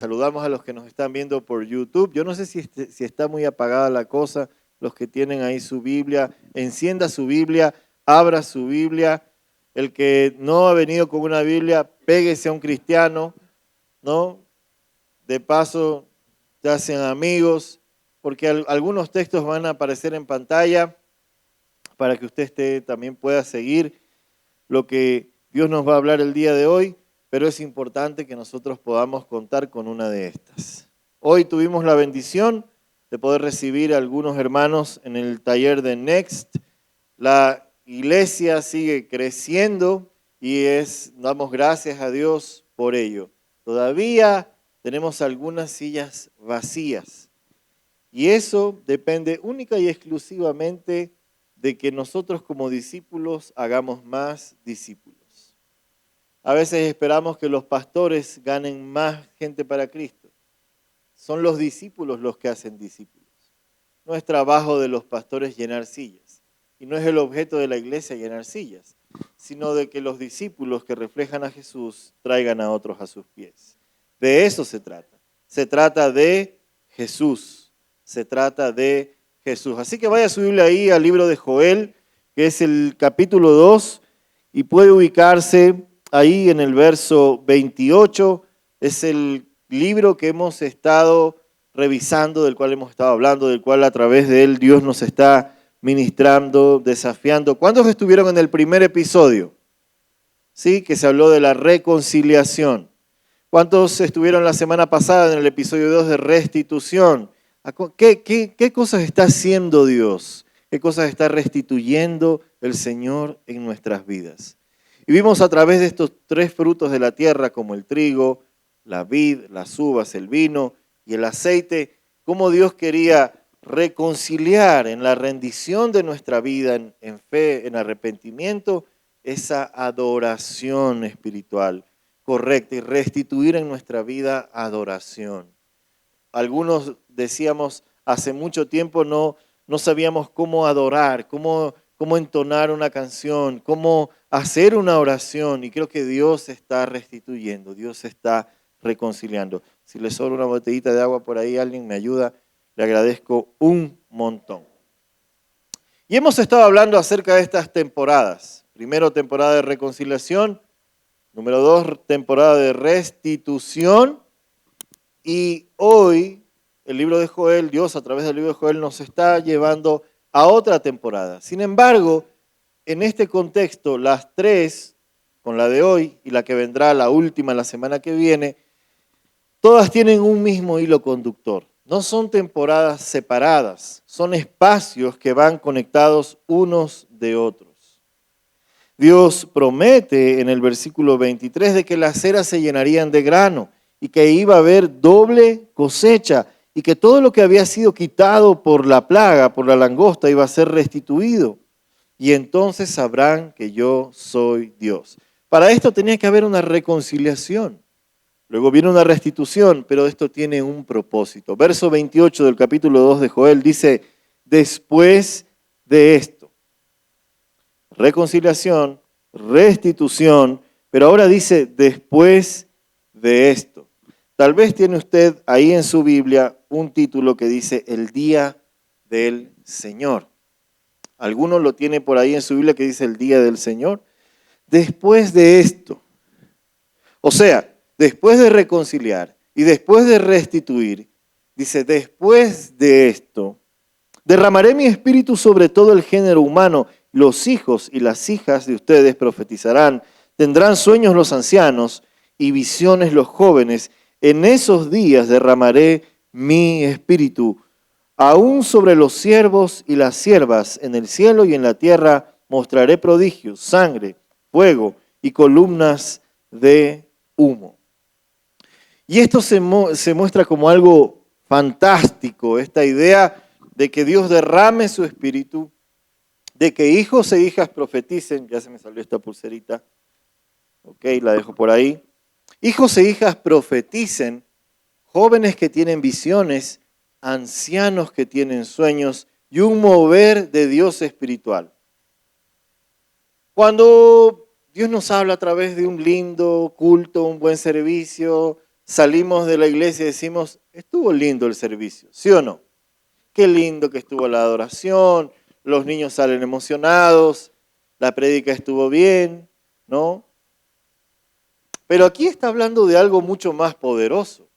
Saludamos a los que nos están viendo por YouTube. Yo no sé si está muy apagada la cosa, los que tienen ahí su Biblia, encienda su Biblia, abra su Biblia. El que no ha venido con una Biblia, péguese a un cristiano, ¿no? De paso, te hacen amigos, porque algunos textos van a aparecer en pantalla para que usted también pueda seguir lo que Dios nos va a hablar el día de hoy, pero es importante que nosotros podamos contar con una de estas. Hoy tuvimos la bendición de poder recibir a algunos hermanos en el taller de Next. La iglesia sigue creciendo y damos gracias a Dios por ello. Todavía tenemos algunas sillas vacías y eso depende única y exclusivamente de que nosotros como discípulos hagamos más discípulos. A veces esperamos que los pastores ganen más gente para Cristo. Son los discípulos los que hacen discípulos. No es trabajo de los pastores llenar sillas. Y no es el objeto de la iglesia llenar sillas, sino de que los discípulos que reflejan a Jesús traigan a otros a sus pies. De eso se trata. Se trata de Jesús. Se trata de Jesús. Así que vaya a su Biblia ahí al libro de Joel, que es el capítulo 2, y puede ubicarse ahí en el verso 28. Es el libro que hemos estado revisando, del cual hemos estado hablando, del cual a través de él Dios nos está ministrando, desafiando. ¿Cuántos estuvieron en el primer episodio? Sí, que se habló de la reconciliación. ¿Cuántos estuvieron la semana pasada en el episodio 2 de restitución? ¿Qué cosas está haciendo Dios? ¿Qué cosas está restituyendo el Señor en nuestras vidas? Y vimos a través de estos tres frutos de la tierra, como el trigo, la vid, las uvas, el vino y el aceite, cómo Dios quería reconciliar en la rendición de nuestra vida, en fe, en arrepentimiento, esa adoración espiritual correcta y restituir en nuestra vida adoración. Algunos decíamos, hace mucho tiempo no sabíamos cómo adorar, cómo entonar una canción, cómo hacer una oración, y creo que Dios está restituyendo, Dios está reconciliando. Si le sobra una botellita de agua por ahí, alguien me ayuda, le agradezco un montón. Y hemos estado hablando acerca de estas temporadas. Primero, temporada de reconciliación. Número 2, temporada de restitución. Y hoy, el libro de Joel, Dios a través del libro de Joel nos está llevando a otra temporada. Sin embargo, en este contexto, las tres, con la de hoy y la que vendrá, la última la semana que viene, todas tienen un mismo hilo conductor. No son temporadas separadas, son espacios que van conectados unos de otros. Dios promete en el versículo 23 de que las eras se llenarían de grano y que iba a haber doble cosecha y que todo lo que había sido quitado por la plaga, por la langosta, iba a ser restituido. Y entonces sabrán que yo soy Dios. Para esto tenía que haber una reconciliación. Luego viene una restitución, pero esto tiene un propósito. Verso 28 del capítulo 2 de Joel dice, después de esto, reconciliación, restitución, pero ahora dice, después de esto. Tal vez tiene usted ahí en su Biblia un título que dice, el día del Señor. ¿Alguno lo tiene por ahí en su Biblia que dice el día del Señor? Después de esto. O sea, después de reconciliar y después de restituir, dice, después de esto, derramaré mi espíritu sobre todo el género humano. Los hijos y las hijas de ustedes profetizarán, tendrán sueños los ancianos y visiones los jóvenes. En esos días derramaré mi espíritu. Aún sobre los siervos y las siervas en el cielo y en la tierra mostraré prodigios, sangre, fuego y columnas de humo. Y esto se muestra como algo fantástico, esta idea de que Dios derrame su espíritu, de que hijos e hijas profeticen, ya se me salió esta pulserita, ok, la dejo por ahí. Hijos e hijas profeticen, jóvenes que tienen visiones, ancianos que tienen sueños y un mover de Dios espiritual. Cuando Dios nos habla a través de un lindo culto, un buen servicio, salimos de la iglesia y decimos, estuvo lindo el servicio, ¿sí o no? Qué lindo que estuvo la adoración, los niños salen emocionados, la prédica estuvo bien, ¿no? Pero aquí está hablando de algo mucho más poderoso.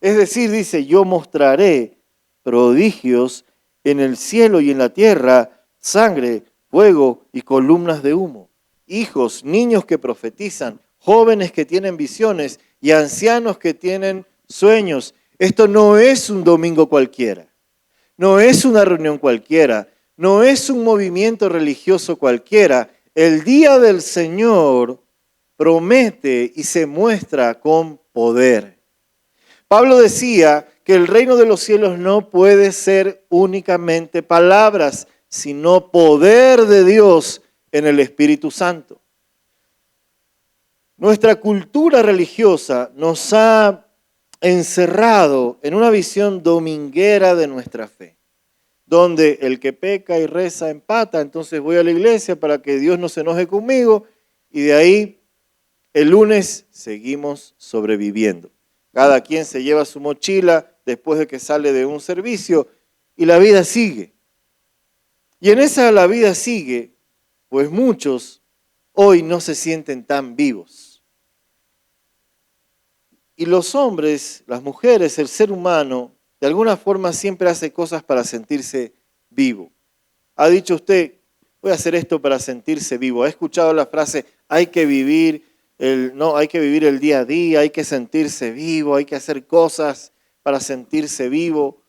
Es decir, dice, yo mostraré prodigios en el cielo y en la tierra, sangre, fuego y columnas de humo. Hijos, niños que profetizan, jóvenes que tienen visiones y ancianos que tienen sueños. Esto no es un domingo cualquiera, no es una reunión cualquiera, no es un movimiento religioso cualquiera. El día del Señor promete y se muestra con poder. Pablo decía que el reino de los cielos no puede ser únicamente palabras, sino poder de Dios en el Espíritu Santo. Nuestra cultura religiosa nos ha encerrado en una visión dominguera de nuestra fe, donde el que peca y reza empata, entonces voy a la iglesia para que Dios no se enoje conmigo y de ahí el lunes seguimos sobreviviendo. Cada quien se lleva su mochila después de que sale de un servicio y la vida sigue. Y en esa la vida sigue, pues muchos hoy no se sienten tan vivos. Y los hombres, las mujeres, el ser humano, de alguna forma siempre hace cosas para sentirse vivo. ¿Ha dicho usted, voy a hacer esto para sentirse vivo? ¿Ha escuchado la frase, hay que vivir el día a día, hay que sentirse vivo, hay que hacer cosas para sentirse vivo?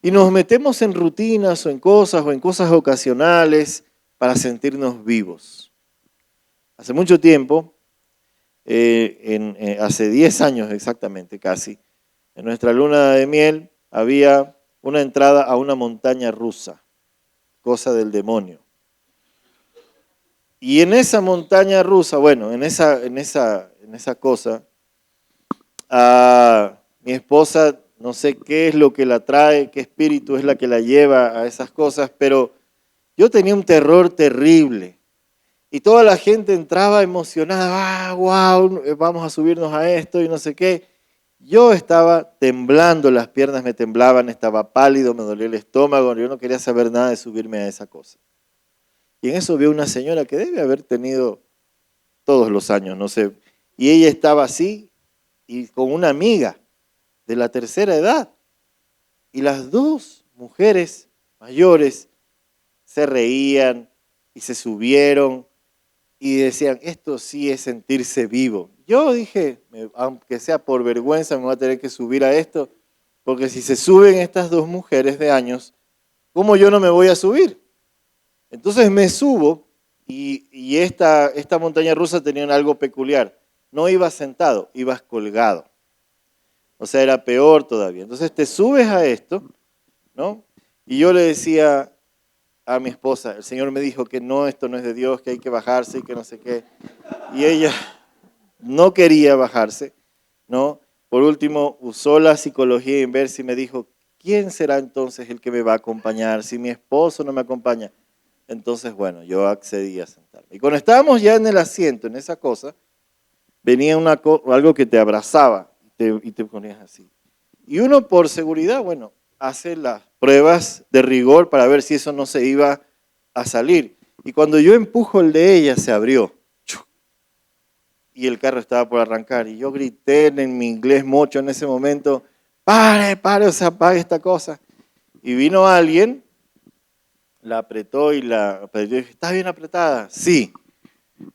Y nos metemos en rutinas o en cosas ocasionales para sentirnos vivos. Hace mucho tiempo, hace 10 años exactamente casi, en nuestra luna de miel había una entrada a una montaña rusa, cosa del demonio. Y en esa montaña rusa, bueno, en esa cosa, mi esposa, no sé qué es lo que la trae, qué espíritu es la que la lleva a esas cosas, pero yo tenía un terror terrible. Y toda la gente entraba emocionada, wow, vamos a subirnos a esto y no sé qué. Yo estaba temblando, las piernas me temblaban, estaba pálido, me dolía el estómago, yo no quería saber nada de subirme a esa cosa. Y en eso veo una señora que debe haber tenido todos los años, no sé, y ella estaba así y con una amiga de la tercera edad. Y las dos mujeres mayores se reían y se subieron y decían, esto sí es sentirse vivo. Yo dije, aunque sea por vergüenza, me voy a tener que subir a esto, porque si se suben estas dos mujeres de años, ¿cómo yo no me voy a subir? Entonces me subo y esta montaña rusa tenía algo peculiar. No ibas sentado, ibas colgado. O sea, era peor todavía. Entonces te subes a esto, ¿no? Y yo le decía a mi esposa, el Señor me dijo que no, esto no es de Dios, que hay que bajarse y que no sé qué. Y ella no quería bajarse, ¿no? Por último, usó la psicología inversa y me dijo, ¿quién será entonces el que me va a acompañar si mi esposo no me acompaña? Entonces, bueno, yo accedí a sentarme. Y cuando estábamos ya en el asiento, en esa cosa, venía algo que te abrazaba y te ponías así. Y uno por seguridad, bueno, hace las pruebas de rigor para ver si eso no se iba a salir. Y cuando yo empujo el de ella, se abrió. Y el carro estaba por arrancar. Y yo grité en mi inglés mocho en ese momento, pare, o sea, apague esta cosa. Y vino alguien, la apretó y la apretó. Y dije, ¿está bien apretada? Sí.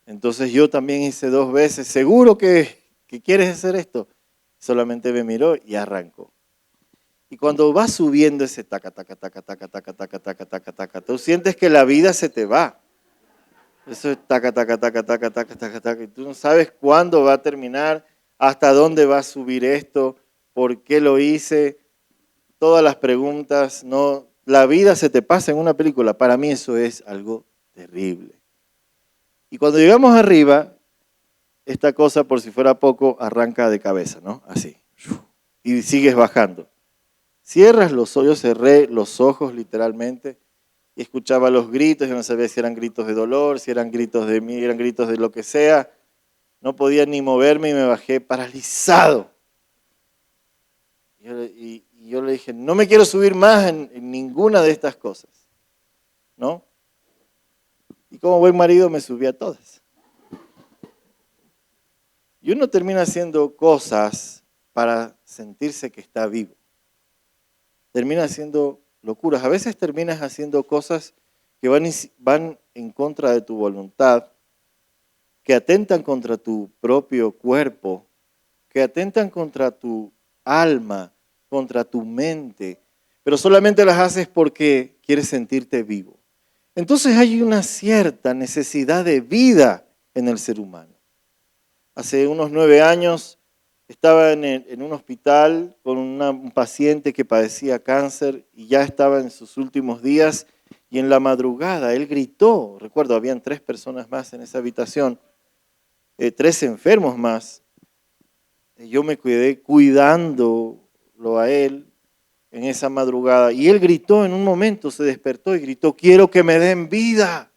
Entonces yo también hice 2 veces, ¿seguro que quieres hacer esto? Solamente me miró y arrancó. Y cuando vas subiendo ese taca, taca, taca, taca, taca, taca, taca, taca, taca, tú sientes que la vida se te va. Eso es taca, taca, taca, taca, taca, taca, taca. Y tú no sabes cuándo va a terminar, hasta dónde va a subir esto, por qué lo hice, todas las preguntas. No, la vida se te pasa en una película. Para mí eso es algo terrible. Y cuando llegamos arriba, esta cosa, por si fuera poco, arranca de cabeza, ¿no? Así. Y sigues bajando. Cierras los ojos, yo cerré los ojos literalmente y escuchaba los gritos, yo no sabía si eran gritos de dolor, si eran gritos de mí, eran gritos de lo que sea. No podía ni moverme y me bajé paralizado. Y yo le dije, no me quiero subir más en ninguna de estas cosas, ¿no? Y como buen marido me subí a todas. Y uno termina haciendo cosas para sentirse que está vivo. Termina haciendo locuras. A veces terminas haciendo cosas que van en contra de tu voluntad, que atentan contra tu propio cuerpo, que atentan contra tu alma, contra tu mente, pero solamente las haces porque quieres sentirte vivo. Entonces hay una cierta necesidad de vida en el ser humano. Hace unos 9 años estaba en un hospital con un paciente que padecía cáncer y ya estaba en sus últimos días, y en la madrugada él gritó. Recuerdo, habían 3 personas más en esa habitación, 3 enfermos más. Yo me quedé cuidándolo a él en esa madrugada, y él gritó en un momento, se despertó y gritó, quiero que me den vida.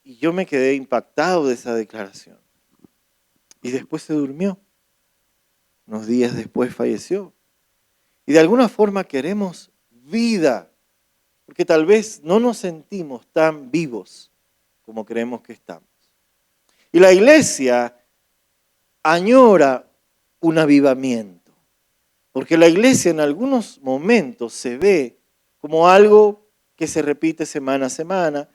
Y yo me quedé impactado de esa declaración. Y después se durmió. Unos días después falleció. Y de alguna forma queremos vida, porque tal vez no nos sentimos tan vivos como creemos que estamos. Y la iglesia añora un avivamiento, porque la iglesia en algunos momentos se ve como algo que se repite semana a semana,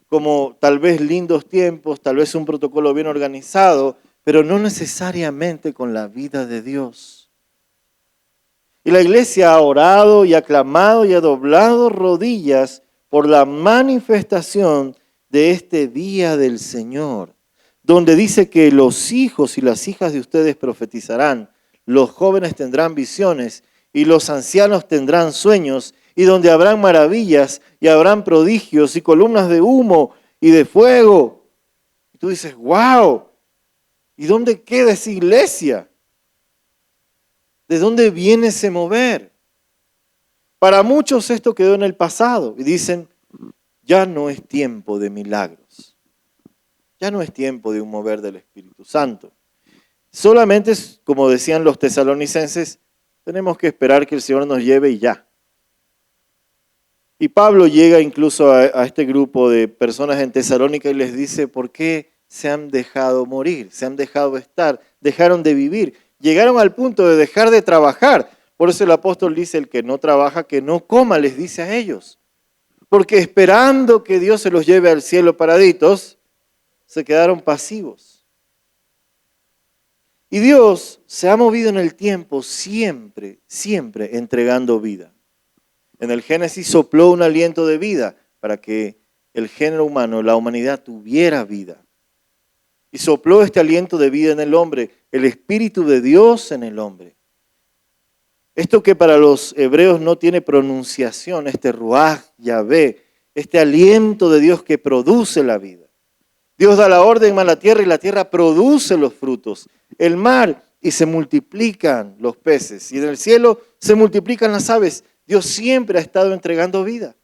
como tal vez lindos tiempos, tal vez un protocolo bien organizado, pero no necesariamente con la vida de Dios. Y la iglesia ha orado y ha clamado y ha doblado rodillas por la manifestación de este día del Señor, donde dice que los hijos y las hijas de ustedes profetizarán, los jóvenes tendrán visiones y los ancianos tendrán sueños, y donde habrán maravillas y habrán prodigios y columnas de humo y de fuego. Y tú dices, wow, ¿y dónde queda esa iglesia? ¿De dónde viene ese mover? Para muchos esto quedó en el pasado y dicen, ya no es tiempo de milagros. Ya no es tiempo de un mover del Espíritu Santo. Solamente, como decían los tesalonicenses, tenemos que esperar que el Señor nos lleve y ya. Y Pablo llega incluso a este grupo de personas en Tesalónica y les dice, ¿por qué se han dejado morir? Se han dejado estar, dejaron de vivir. Llegaron al punto de dejar de trabajar. Por eso el apóstol dice, el que no trabaja, que no coma, les dice a ellos. Porque esperando que Dios se los lleve al cielo paraditos, se quedaron pasivos. Y Dios se ha movido en el tiempo siempre, siempre entregando vida. En el Génesis sopló un aliento de vida para que el género humano, la humanidad, tuviera vida. Y sopló este aliento de vida en el hombre, el Espíritu de Dios en el hombre. Esto que para los hebreos no tiene pronunciación, este Ruaj, Yahvé, este aliento de Dios que produce la vida. Dios da la orden a la tierra y la tierra produce los frutos. El mar y se multiplican los peces. Y en el cielo se multiplican las aves. Dios siempre ha estado entregando vida.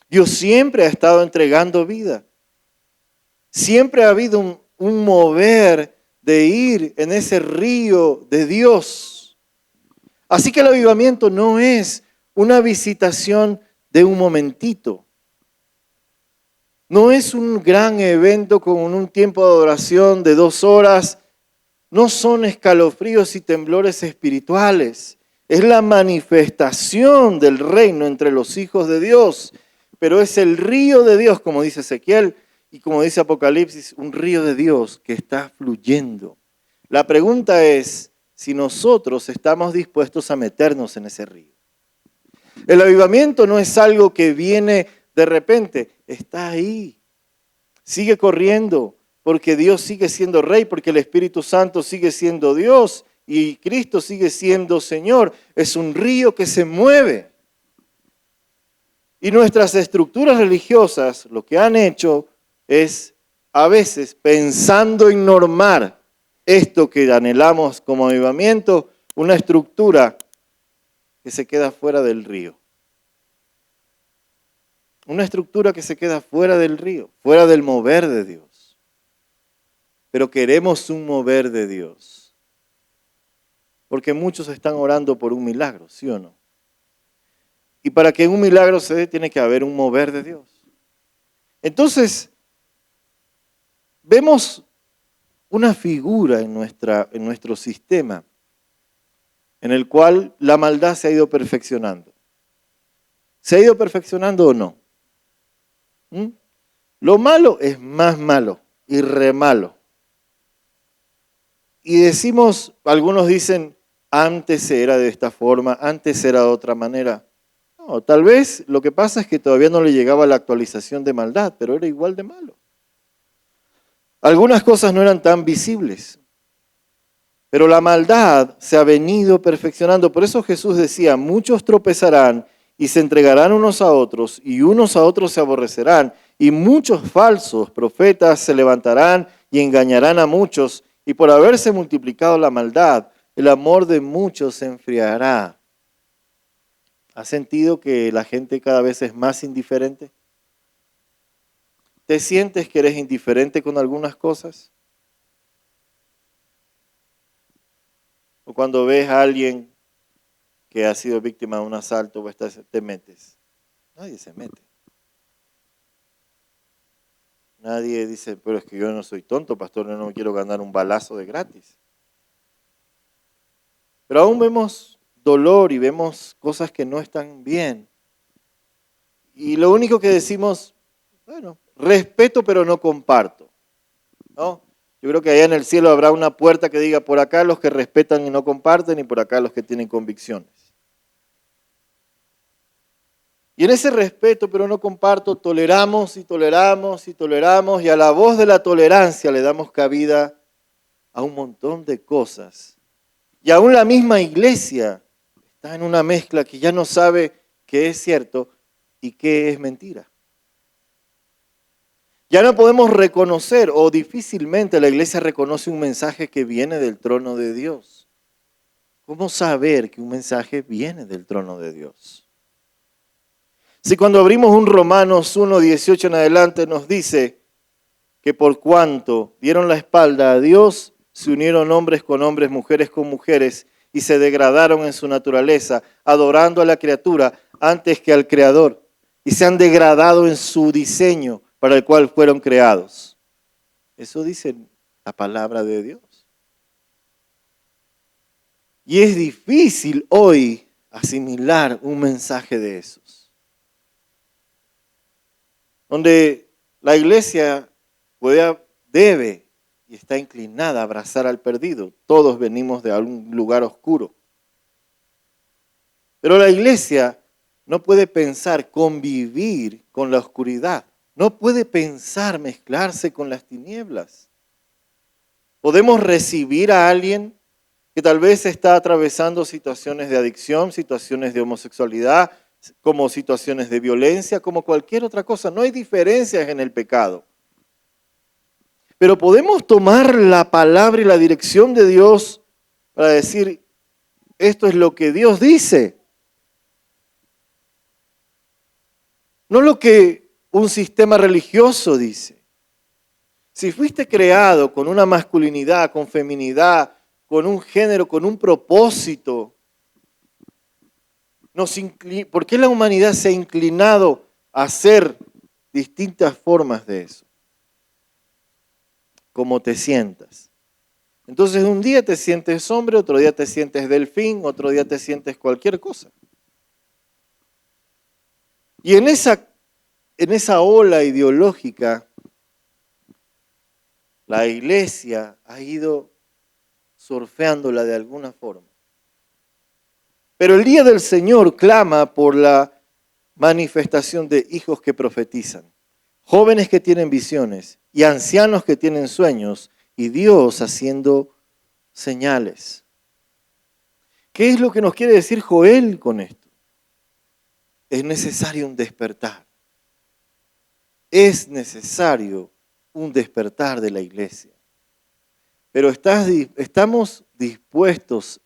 Dios siempre ha estado entregando vida. Siempre ha habido un mover de ir en ese río de Dios. Así que el avivamiento no es una visitación de un momentito. No es un gran evento con un tiempo de adoración de 2 horas. No son escalofríos y temblores espirituales. Es la manifestación del reino entre los hijos de Dios. Pero es el río de Dios, como dice Ezequiel y como dice Apocalipsis, un río de Dios que está fluyendo. La pregunta es si nosotros estamos dispuestos a meternos en ese río. El avivamiento no es algo que viene de repente, está ahí. Sigue corriendo, porque Dios sigue siendo Rey, porque el Espíritu Santo sigue siendo Dios y Cristo sigue siendo Señor. Es un río que se mueve. Y nuestras estructuras religiosas lo que han hecho es, a veces, pensando en normar esto que anhelamos como avivamiento, una estructura que se queda fuera del río. Una estructura que se queda fuera del río, fuera del mover de Dios. Pero queremos un mover de Dios. Porque muchos están orando por un milagro, ¿sí o no? Y para que un milagro se dé, tiene que haber un mover de Dios. Entonces, vemos una figura en nuestro sistema en el cual la maldad se ha ido perfeccionando. ¿Se ha ido perfeccionando o no? ¿Mm? Lo malo es más malo y re malo. Y decimos, algunos dicen, antes era de esta forma, antes era de otra manera. No, tal vez lo que pasa es que todavía no le llegaba la actualización de maldad, pero era igual de malo. Algunas cosas no eran tan visibles, pero la maldad se ha venido perfeccionando. Por eso Jesús decía, muchos tropezarán y se entregarán unos a otros, y unos a otros se aborrecerán, y muchos falsos profetas se levantarán y engañarán a muchos, y por haberse multiplicado la maldad, el amor de muchos se enfriará. ¿Has sentido que la gente cada vez es más indiferente? ¿Te sientes que eres indiferente con algunas cosas? O cuando ves a alguien que ha sido víctima de un asalto, te metes. Nadie se mete. Nadie dice, pero es que yo no soy tonto, pastor, yo no quiero ganar un balazo de gratis. Pero aún vemos dolor y vemos cosas que no están bien. Y lo único que decimos, bueno, respeto pero no comparto, ¿no? Yo creo que allá en el cielo habrá una puerta que diga por acá los que respetan y no comparten y por acá los que tienen convicciones. Y en ese respeto pero no comparto, toleramos y toleramos y toleramos y a la voz de la tolerancia le damos cabida a un montón de cosas. Y aún la misma iglesia está en una mezcla que ya no sabe qué es cierto y qué es mentira. Ya no podemos reconocer, o difícilmente la iglesia reconoce un mensaje que viene del trono de Dios. ¿Cómo saber que un mensaje viene del trono de Dios? Si cuando abrimos un Romanos 1:18 en adelante nos dice que por cuanto dieron la espalda a Dios, se unieron hombres con hombres, mujeres con mujeres, y se degradaron en su naturaleza, adorando a la criatura antes que al Creador, y se han degradado en su diseño para el cual fueron creados. Eso dice la palabra de Dios. Y es difícil hoy asimilar un mensaje de esos. Donde la iglesia debe y está inclinada a abrazar al perdido. Todos venimos de algún lugar oscuro. Pero la iglesia no puede pensar convivir con la oscuridad. No puede pensar mezclarse con las tinieblas. Podemos recibir a alguien que tal vez está atravesando situaciones de adicción, situaciones de homosexualidad, como situaciones de violencia, como cualquier otra cosa. No hay diferencias en el pecado. Pero podemos tomar la palabra y la dirección de Dios para decir, esto es lo que Dios dice. No lo que un sistema religioso dice. Si fuiste creado con una masculinidad, con feminidad, con un género, con un propósito, ¿por qué la humanidad se ha inclinado a hacer distintas formas de eso? Como te sientas. Entonces un día te sientes hombre, otro día te sientes delfín, otro día te sientes cualquier cosa. Y en esa ola ideológica, la iglesia ha ido surfeándola de alguna forma. Pero el día del Señor clama por la manifestación de hijos que profetizan, jóvenes que tienen visiones y ancianos que tienen sueños, y Dios haciendo señales. ¿Qué es lo que nos quiere decir Joel con esto? Es necesario un despertar. Es necesario un despertar de la iglesia. Pero ¿estamos dispuestos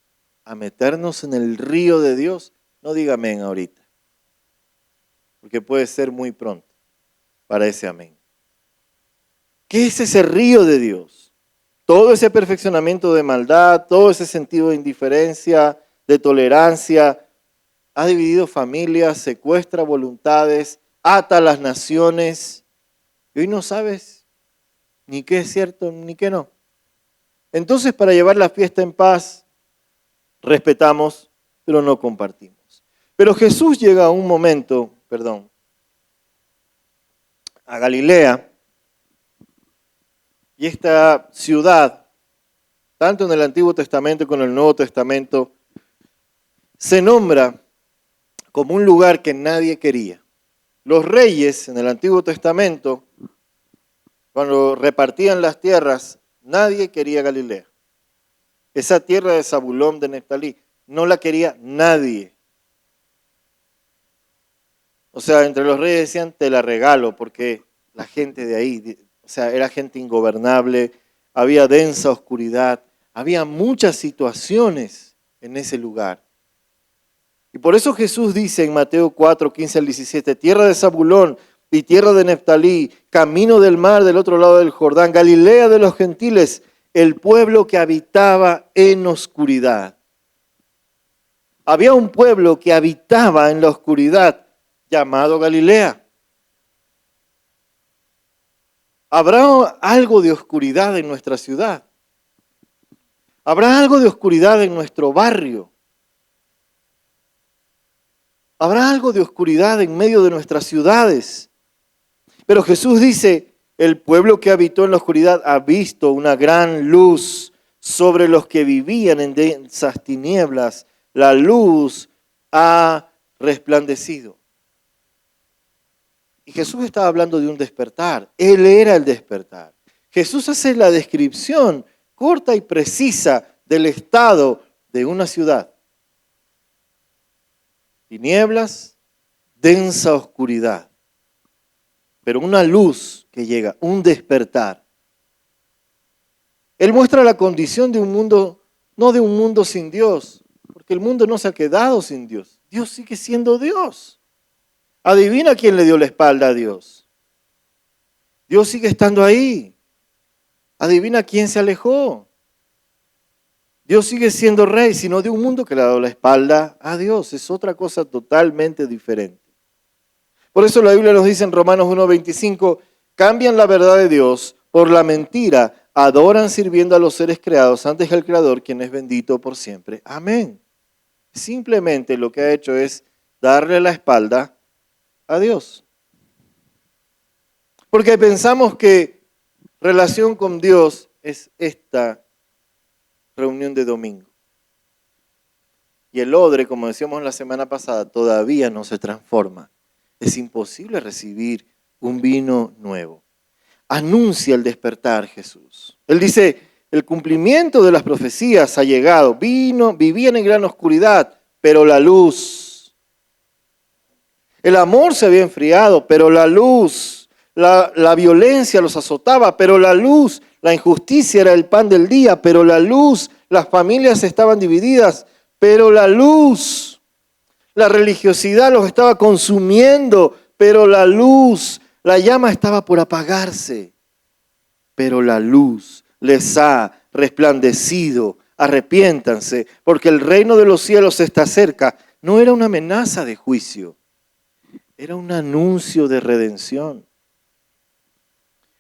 a meternos en el río de Dios? No diga amén ahorita, porque puede ser muy pronto para ese amén. ¿Qué es ese río de Dios? todo ese perfeccionamiento de maldad, todo ese sentido de indiferencia, de tolerancia, ha dividido familias, secuestra voluntades, ata a las naciones. Y hoy no sabes ni qué es cierto ni qué no. Entonces, para llevar la fiesta en paz, respetamos, pero no compartimos. Pero Jesús llega a un momento, a Galilea, y esta ciudad, tanto en el Antiguo Testamento como en el Nuevo Testamento, se nombra como un lugar que nadie quería. Los reyes en el Antiguo Testamento, cuando repartían las tierras, nadie quería Galilea. Esa tierra de Zabulón, de Neftalí, no la quería nadie. O sea, entre los reyes decían, te la regalo, porque la gente de ahí, o sea, era gente ingobernable, había densa oscuridad, había muchas situaciones en ese lugar. Y por eso Jesús dice en Mateo 4, 15 al 17, tierra de Zabulón y tierra de Neftalí, camino del mar del otro lado del Jordán, Galilea de los gentiles, el pueblo que habitaba en oscuridad. Había un pueblo que habitaba en la oscuridad llamado Galilea. ¿Habrá algo de oscuridad en nuestra ciudad? ¿Habrá algo de oscuridad en nuestro barrio? ¿Habrá algo de oscuridad en medio de nuestras ciudades? Pero Jesús dice, el pueblo que habitó en la oscuridad ha visto una gran luz sobre los que vivían en densas tinieblas. La luz ha resplandecido. Y Jesús estaba hablando de un despertar. Él era el despertar. Jesús hace la descripción corta y precisa del estado de una ciudad. Tinieblas, densa oscuridad. Pero una luz que llega, un despertar. Él muestra la condición de un mundo, no de un mundo sin Dios, porque el mundo no se ha quedado sin Dios. Dios sigue siendo Dios. Adivina quién le dio la espalda a Dios. Dios sigue estando ahí. Adivina quién se alejó. Dios sigue siendo rey, sino de un mundo que le ha dado la espalda a Dios. Es otra cosa totalmente diferente. Por eso la Biblia nos dice en Romanos 1:25, cambian la verdad de Dios por la mentira, adoran sirviendo a los seres creados antes que al Creador, quien es bendito por siempre. Amén. Simplemente lo que ha hecho es darle la espalda a Dios. Porque pensamos que relación con Dios es esta reunión de domingo. Y el odre, como decíamos la semana pasada, todavía no se transforma. Es imposible recibir un vino nuevo. Anuncia el despertar Jesús. Él dice, el cumplimiento de las profecías ha llegado. Vivían en gran oscuridad, pero la luz. El amor se había enfriado, pero la luz. La violencia los azotaba, pero la luz. La injusticia era el pan del día, pero la luz. Las familias estaban divididas, pero la luz. La religiosidad los estaba consumiendo, pero la luz, la llama estaba por apagarse. Pero la luz les ha resplandecido. Arrepiéntanse, porque el reino de los cielos está cerca. No era una amenaza de juicio, era un anuncio de redención.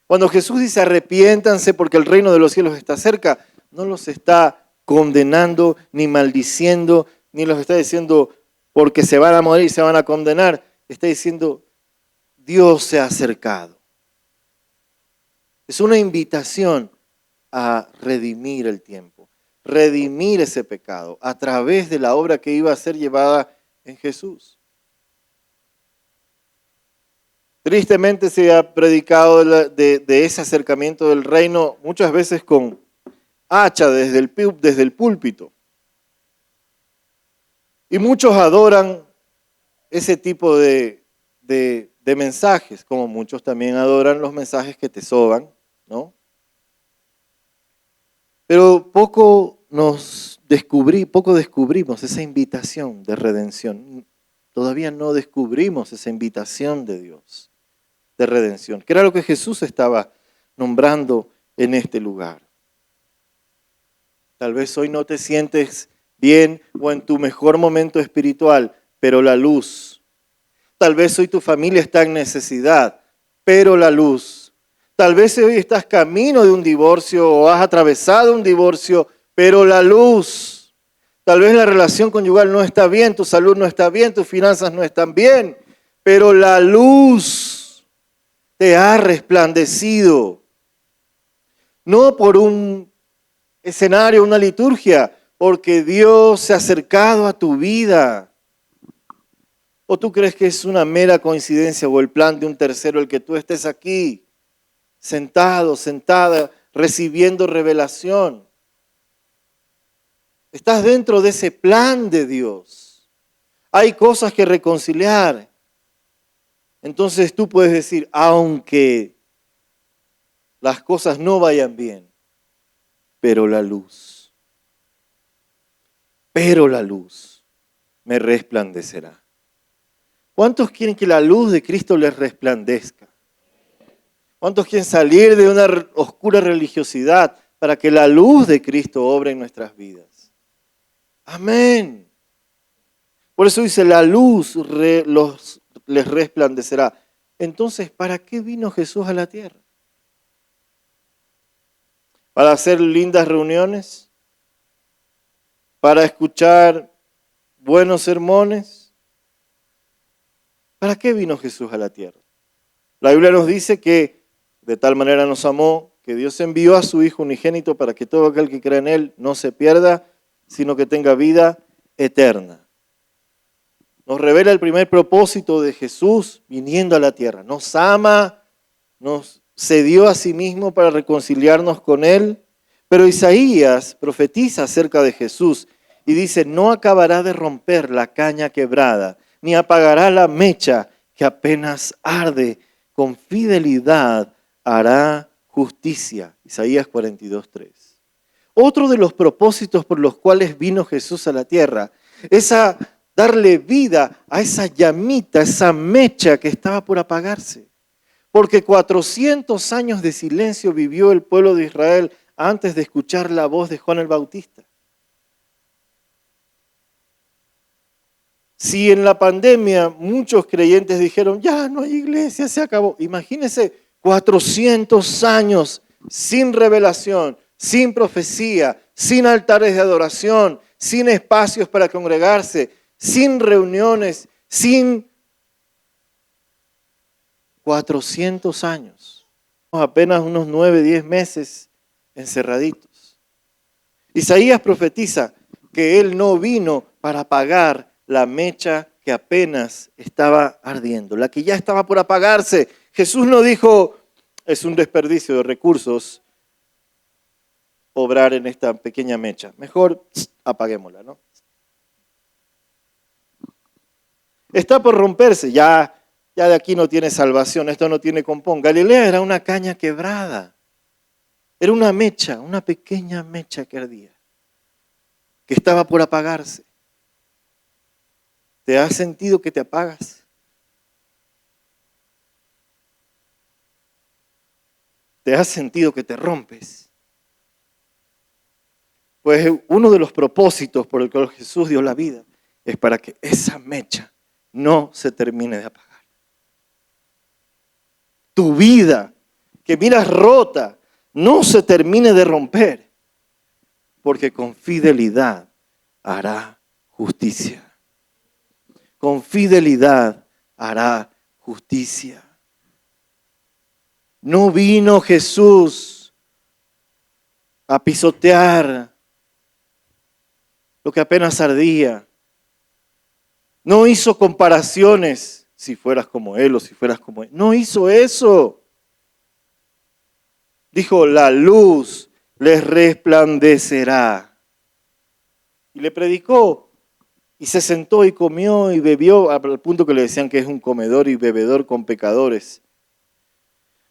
Cuando Jesús dice arrepiéntanse porque el reino de los cielos está cerca, no los está condenando, ni maldiciendo, ni los está diciendo porque se van a morir y se van a condenar. Está diciendo, Dios se ha acercado. Es una invitación a redimir el tiempo, redimir ese pecado a través de la obra que iba a ser llevada en Jesús. Tristemente se ha predicado de ese acercamiento del reino muchas veces con hacha desde el púlpito. Y muchos adoran ese tipo de mensajes, como muchos también adoran los mensajes que te soban, ¿no? Pero poco descubrimos esa invitación de redención. Todavía no descubrimos esa invitación de Dios de redención, que era lo que Jesús estaba nombrando en este lugar. Tal vez hoy no te sientes bien o en tu mejor momento espiritual, pero la luz. Tal vez hoy tu familia está en necesidad, pero la luz. Tal vez hoy estás camino de un divorcio o has atravesado un divorcio, pero la luz. Tal vez la relación conyugal no está bien, tu salud no está bien, tus finanzas no están bien, pero la luz te ha resplandecido. No por un escenario, una liturgia, porque Dios se ha acercado a tu vida. ¿O tú crees que es una mera coincidencia o el plan de un tercero el que tú estés aquí, sentado, sentada, recibiendo revelación? Estás dentro de ese plan de Dios. Hay cosas que reconciliar. Entonces tú puedes decir, aunque las cosas no vayan bien, pero la luz me resplandecerá. ¿Cuántos quieren que la luz de Cristo les resplandezca? ¿Cuántos quieren salir de una oscura religiosidad para que la luz de Cristo obre en nuestras vidas? Amén. Por eso dice, la luz les resplandecerá. Entonces, ¿para qué vino Jesús a la tierra? ¿Para hacer lindas reuniones? ¿Para escuchar buenos sermones? ¿Para qué vino Jesús a la tierra? La Biblia nos dice que de tal manera nos amó que Dios envió a su Hijo unigénito para que todo aquel que crea en Él no se pierda, sino que tenga vida eterna. Nos revela el primer propósito de Jesús viniendo a la tierra. Nos ama, nos cedió a sí mismo para reconciliarnos con Él. Pero Isaías profetiza acerca de Jesús y dice, no acabará de romper la caña quebrada, ni apagará la mecha que apenas arde. Con fidelidad hará justicia. Isaías 42:3. Otro de los propósitos por los cuales vino Jesús a la tierra es a darle vida a esa llamita, esa mecha que estaba por apagarse. Porque 400 años de silencio vivió el pueblo de Israel antes de escuchar la voz de Juan el Bautista. Si en la pandemia muchos creyentes dijeron, ya no hay iglesia, se acabó. Imagínense 400 años sin revelación, sin profecía, sin altares de adoración, sin espacios para congregarse, sin reuniones, sin 400 años. Apenas unos 9, 10 meses encerraditos. Isaías profetiza que Él no vino para apagar la mecha que apenas estaba ardiendo, la que ya estaba por apagarse. Jesús no dijo, es un desperdicio de recursos obrar en esta pequeña mecha. Mejor apaguémosla, ¿no? Está por romperse, ya de aquí no tiene salvación, esto no tiene compón. Galilea era una caña quebrada. Era una mecha, una pequeña mecha que ardía, que estaba por apagarse. ¿Te has sentido que te apagas? ¿Te has sentido que te rompes? Pues uno de los propósitos por el que Jesús dio la vida es para que esa mecha no se termine de apagar. Tu vida, que miras rota, no se termine de romper, porque con fidelidad hará justicia. Con fidelidad hará justicia. No vino Jesús a pisotear lo que apenas ardía. No hizo comparaciones, si fueras como Él o si fueras como Él. No hizo eso. Dijo, la luz les resplandecerá. Y le predicó. Y se sentó y comió y bebió, al punto que le decían que es un comedor y bebedor con pecadores.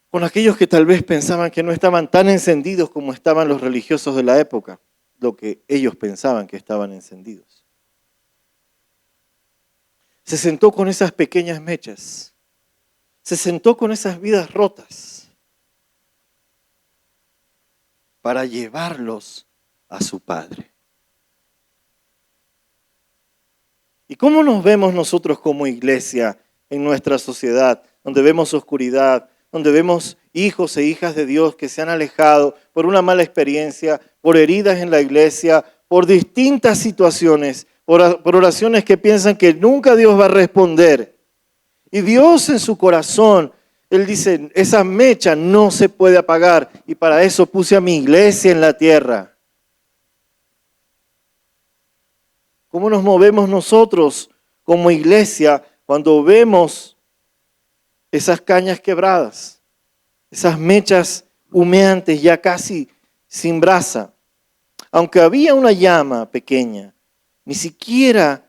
Con aquellos que tal vez pensaban que no estaban tan encendidos como estaban los religiosos de la época, lo que ellos pensaban que estaban encendidos. Se sentó con esas pequeñas mechas, se sentó con esas vidas rotas para llevarlos a su Padre. ¿Y cómo nos vemos nosotros como iglesia en nuestra sociedad, donde vemos oscuridad, donde vemos hijos e hijas de Dios que se han alejado por una mala experiencia, por heridas en la iglesia, por distintas situaciones, por oraciones que piensan que nunca Dios va a responder? Y Dios en su corazón, Él dice, esa mecha no se puede apagar y para eso puse a mi iglesia en la tierra. ¿Cómo nos movemos nosotros como iglesia cuando vemos esas cañas quebradas, esas mechas humeantes ya casi sin brasa? Aunque había una llama pequeña, ni siquiera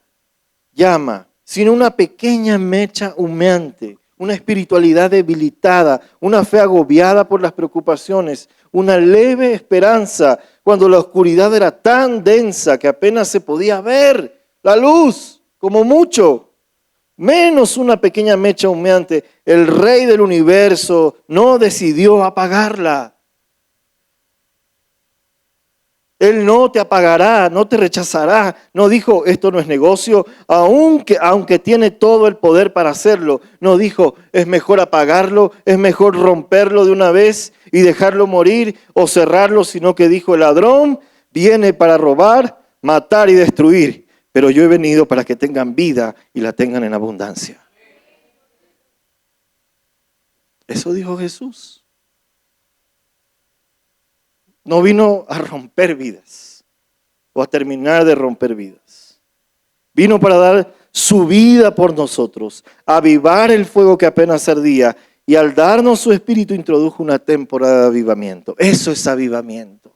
llama, sino una pequeña mecha humeante, una espiritualidad debilitada, una fe agobiada por las preocupaciones, una leve esperanza cuando la oscuridad era tan densa que apenas se podía ver la luz, como mucho, menos una pequeña mecha humeante. El Rey del universo no decidió apagarla. Él no te apagará, no te rechazará. No dijo, esto no es negocio, aunque tiene todo el poder para hacerlo. No dijo, es mejor apagarlo, es mejor romperlo de una vez y dejarlo morir o cerrarlo, sino que dijo, el ladrón viene para robar, matar y destruir. Pero yo he venido para que tengan vida y la tengan en abundancia. Eso dijo Jesús. No vino a romper vidas o a terminar de romper vidas. Vino para dar su vida por nosotros, a avivar el fuego que apenas ardía, y al darnos su espíritu introdujo una temporada de avivamiento. Eso es avivamiento.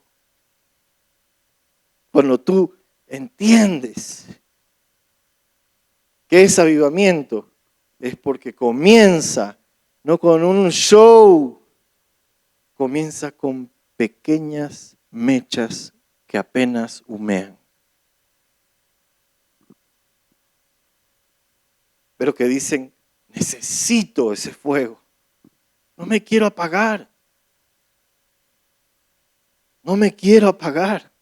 Cuando tú entiendes que es avivamiento, es porque comienza no con un show, comienza con pequeñas mechas que apenas humean, pero que dicen, necesito ese fuego, no me quiero apagar, no me quiero apagar,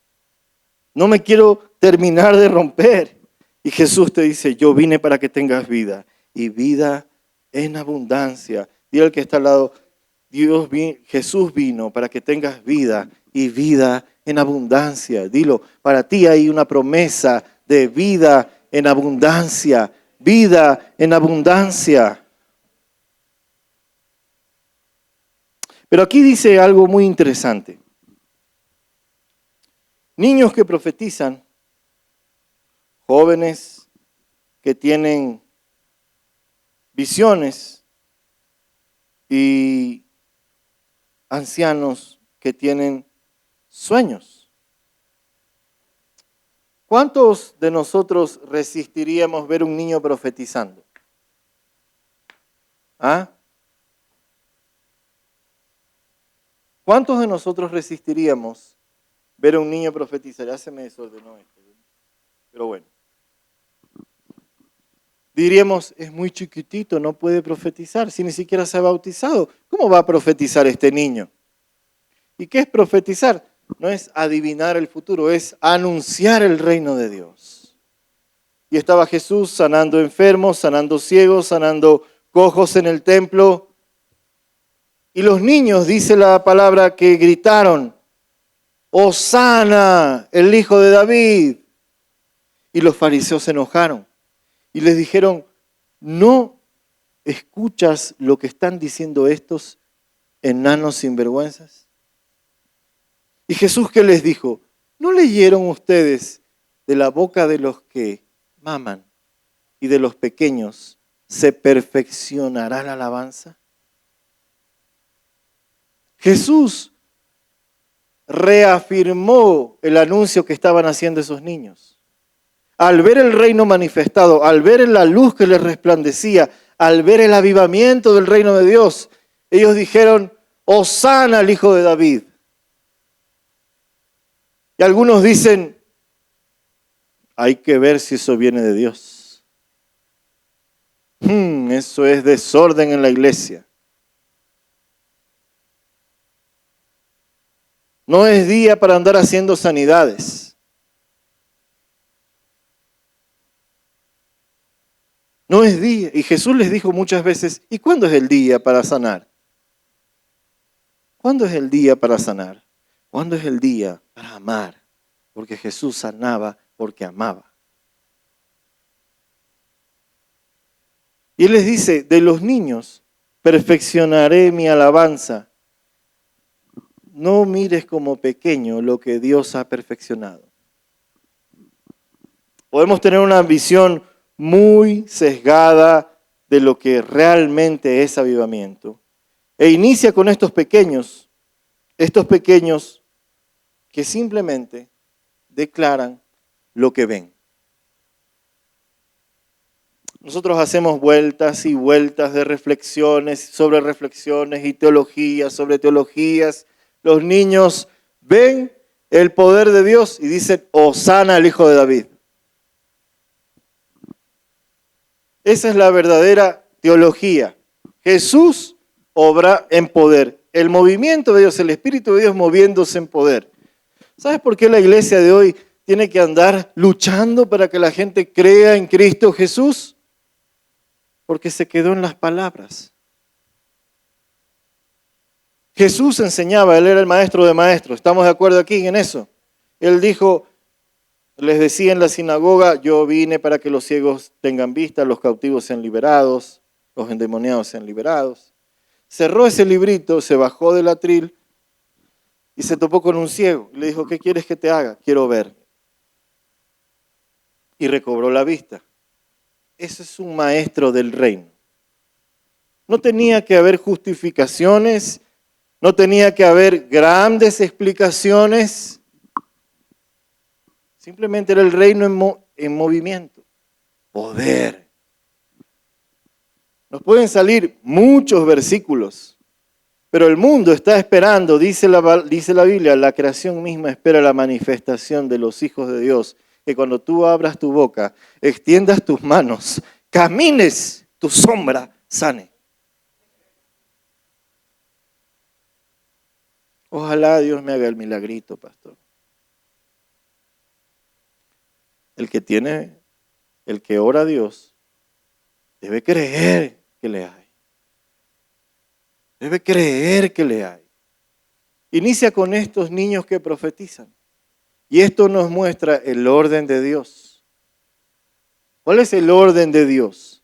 no me quiero terminar de romper. Y Jesús te dice, yo vine para que tengas vida y vida en abundancia. Dile al que está al lado, Jesús vino para que tengas vida y vida en abundancia. Dilo, para ti hay una promesa de vida en abundancia, vida en abundancia. Pero aquí dice algo muy interesante. Niños que profetizan, jóvenes que tienen visiones y ancianos que tienen sueños. ¿Cuántos de nosotros resistiríamos ver un niño profetizando? ¿Ah? ¿Cuántos de nosotros resistiríamos ver a un niño profetizar? Ya se me desordenó esto, pero bueno. Diríamos, es muy chiquitito, no puede profetizar, si ni siquiera se ha bautizado. ¿Cómo va a profetizar este niño? ¿Y qué es profetizar? No es adivinar el futuro, es anunciar el reino de Dios. Y estaba Jesús sanando enfermos, sanando ciegos, sanando cojos en el templo. Y los niños, dice la palabra, que gritaron, ¡Hosana, el hijo de David! Y los fariseos se enojaron y les dijeron, ¿no escuchas lo que están diciendo estos enanos sinvergüenzas? Y Jesús, ¿qué les dijo? ¿No leyeron ustedes de la boca de los que maman y de los pequeños se perfeccionará la alabanza? Jesús reafirmó el anuncio que estaban haciendo esos niños. Al ver el reino manifestado, al ver la luz que les resplandecía, al ver el avivamiento del reino de Dios, ellos dijeron, Hosana al hijo de David. Y algunos dicen, hay que ver si eso viene de Dios. Eso es desorden en la iglesia. No es día para andar haciendo sanidades. No es día. Y Jesús les dijo muchas veces, ¿y cuándo es el día para sanar? ¿Cuándo es el día para sanar? ¿Cuándo es el día para amar? Porque Jesús sanaba porque amaba. Y Él les dice, de los niños perfeccionaré mi alabanza. No mires como pequeño lo que Dios ha perfeccionado. Podemos tener una visión muy sesgada de lo que realmente es avivamiento. E inicia con estos pequeños que simplemente declaran lo que ven. Nosotros hacemos vueltas y vueltas de reflexiones y teologías sobre teologías. Los niños ven el poder de Dios y dicen, Hosana al Hijo de David. Esa es la verdadera teología. Jesús obra en poder. El movimiento de Dios, el Espíritu de Dios moviéndose en poder. ¿Sabes por qué la iglesia de hoy tiene que andar luchando para que la gente crea en Cristo Jesús? Porque se quedó en las palabras. Jesús enseñaba, Él era el maestro de maestros. ¿Estamos de acuerdo aquí en eso? Él dijo, les decía en la sinagoga, yo vine para que los ciegos tengan vista, los cautivos sean liberados, los endemoniados sean liberados. Cerró ese librito, se bajó del atril y se topó con un ciego. Le dijo, ¿qué quieres que te haga? Quiero ver. Y recobró la vista. Ese es un maestro del reino. No tenía que haber justificaciones, no tenía que haber grandes explicaciones. Simplemente era el reino en movimiento. Poder. Nos pueden salir muchos versículos, pero el mundo está esperando, dice la Biblia, la creación misma espera la manifestación de los hijos de Dios, que cuando tú abras tu boca, extiendas tus manos, camines, tu sombra sane. Ojalá Dios me haga el milagrito, pastor. El que ora a Dios, debe creer que le hay. Debe creer que le hay. Inicia con estos niños que profetizan. Y esto nos muestra el orden de Dios. ¿Cuál es el orden de Dios?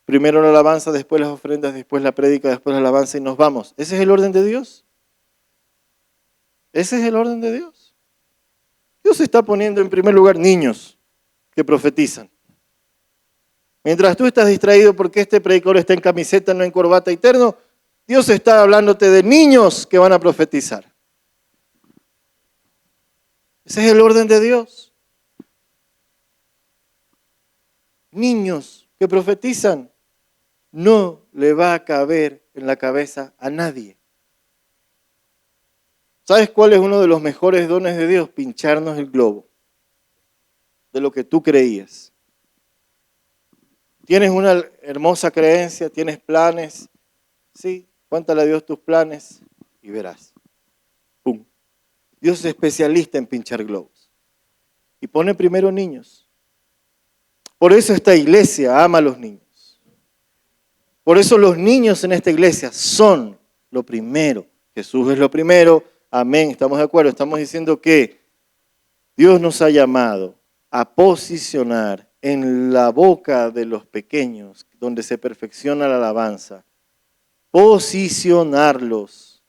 Primero la alabanza, después las ofrendas, después la prédica, después la alabanza y nos vamos. ¿Ese es el orden de Dios? ¿Ese es el orden de Dios? Dios está poniendo en primer lugar niños que profetizan. Mientras tú estás distraído porque este predicador está en camiseta, no en corbata y terno, Dios está hablándote de niños que van a profetizar. Ese es el orden de Dios. Niños que profetizan, no le va a caber en la cabeza a nadie. ¿Sabes cuál es uno de los mejores dones de Dios? Pincharnos el globo de lo que tú creías. Tienes una hermosa creencia, tienes planes, sí, cuéntale a Dios tus planes y verás. ¡Pum! Dios es especialista en pinchar globos. Y pone primero niños. Por eso esta iglesia ama a los niños. Por eso los niños en esta iglesia son lo primero. Jesús es lo primero. Amén. Estamos de acuerdo. Estamos diciendo que Dios nos ha llamado a posicionar en la boca de los pequeños, donde se perfecciona la alabanza, posicionarlos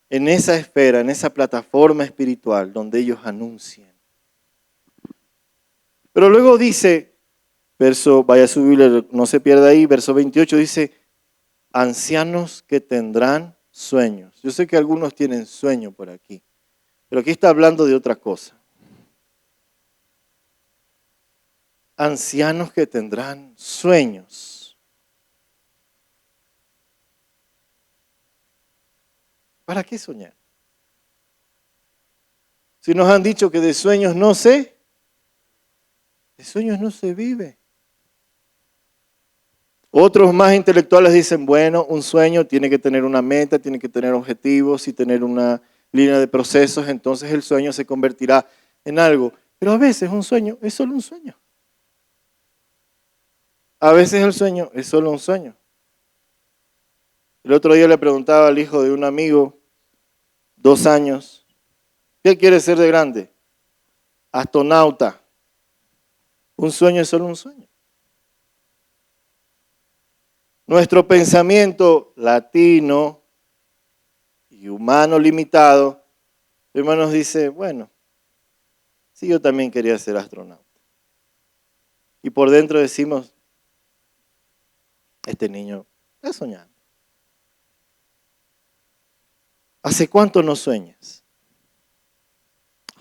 en esa esfera, en esa plataforma espiritual donde ellos anuncian. Pero luego dice, vaya a su Biblia, no se pierda ahí, verso 28 dice, ancianos que tendrán sueños. Yo sé que algunos tienen sueño por aquí, pero aquí está hablando de otra cosa. Ancianos que tendrán sueños. ¿Para qué soñar? Si nos han dicho que de sueños no de sueños no se vive. Otros más intelectuales dicen, bueno, un sueño tiene que tener una meta, tiene que tener objetivos y tener una línea de procesos, entonces el sueño se convertirá en algo. Pero a veces un sueño es solo un sueño. A veces el sueño es solo un sueño. El otro día le preguntaba al hijo de un amigo, 2 años, ¿qué quiere ser de grande? Astronauta. Un sueño es solo un sueño. Nuestro pensamiento latino y humano limitado, hermanos, dice, bueno, sí, yo también quería ser astronauta. Y por dentro decimos, este niño está soñando. ¿Hace cuánto no sueñas?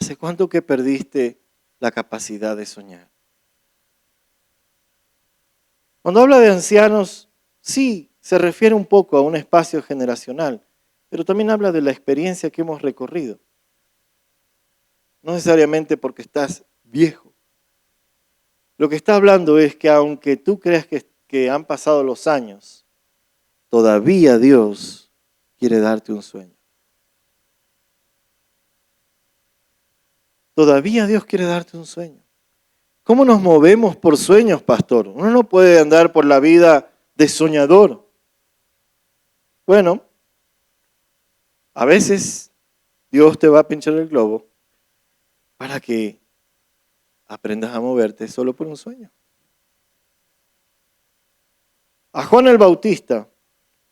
¿Hace cuánto que perdiste la capacidad de soñar? Cuando habla de ancianos, sí, se refiere un poco a un espacio generacional, pero también habla de la experiencia que hemos recorrido. No necesariamente porque estás viejo. Lo que está hablando es que aunque tú creas que han pasado los años, todavía Dios quiere darte un sueño. Todavía Dios quiere darte un sueño. ¿Cómo nos movemos por sueños, pastor? Uno no puede andar por la vida de soñador. Bueno, a veces Dios te va a pinchar el globo para que aprendas a moverte solo por un sueño. A Juan el Bautista,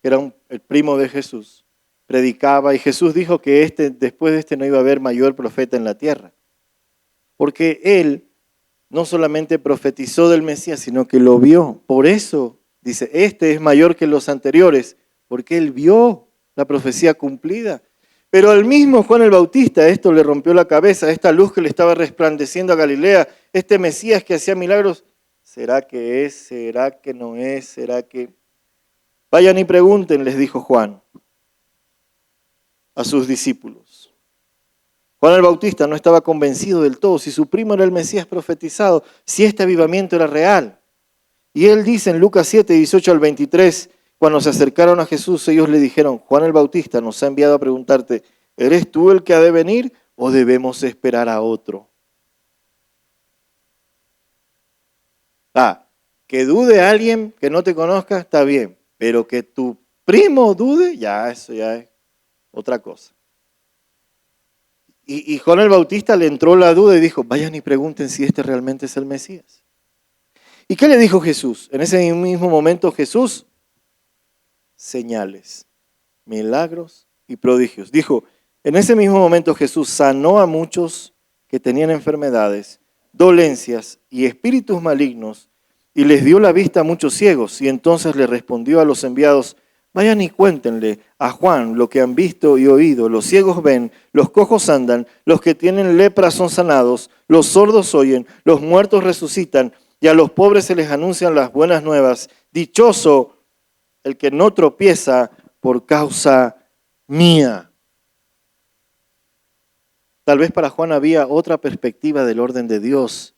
que era el primo de Jesús, predicaba y Jesús dijo que después de este no iba a haber mayor profeta en la tierra. Porque él no solamente profetizó del Mesías, sino que lo vio. Por eso dice, este es mayor que los anteriores, porque él vio la profecía cumplida. Pero al mismo Juan el Bautista esto le rompió la cabeza, esta luz que le estaba resplandeciendo a Galilea, este Mesías que hacía milagros, ¿será que es? ¿Será que no es? ¿Será que...? Vayan y pregunten, les dijo Juan a sus discípulos. Juan el Bautista no estaba convencido del todo si su primo era el Mesías profetizado, si este avivamiento era real. Y él dice en Lucas 7, 18 al 23, cuando se acercaron a Jesús, ellos le dijeron, Juan el Bautista nos ha enviado a preguntarte, ¿eres tú el que ha de venir o debemos esperar a otro? Que dude alguien que no te conozca, está bien, pero que tu primo dude, eso ya es otra cosa. Y Juan el Bautista le entró la duda y dijo, vayan y pregunten si este realmente es el Mesías. ¿Y qué le dijo Jesús? En ese mismo momento Jesús, señales, milagros y prodigios. Dijo, en ese mismo momento Jesús sanó a muchos que tenían enfermedades, dolencias y espíritus malignos y les dio la vista a muchos ciegos. Y entonces le respondió a los enviados, vayan y cuéntenle a Juan lo que han visto y oído. Los ciegos ven, los cojos andan, los que tienen lepra son sanados, los sordos oyen, los muertos resucitan y a los pobres se les anuncian las buenas nuevas. Dichoso el que no tropieza por causa mía. Tal vez para Juan había otra perspectiva del orden de Dios.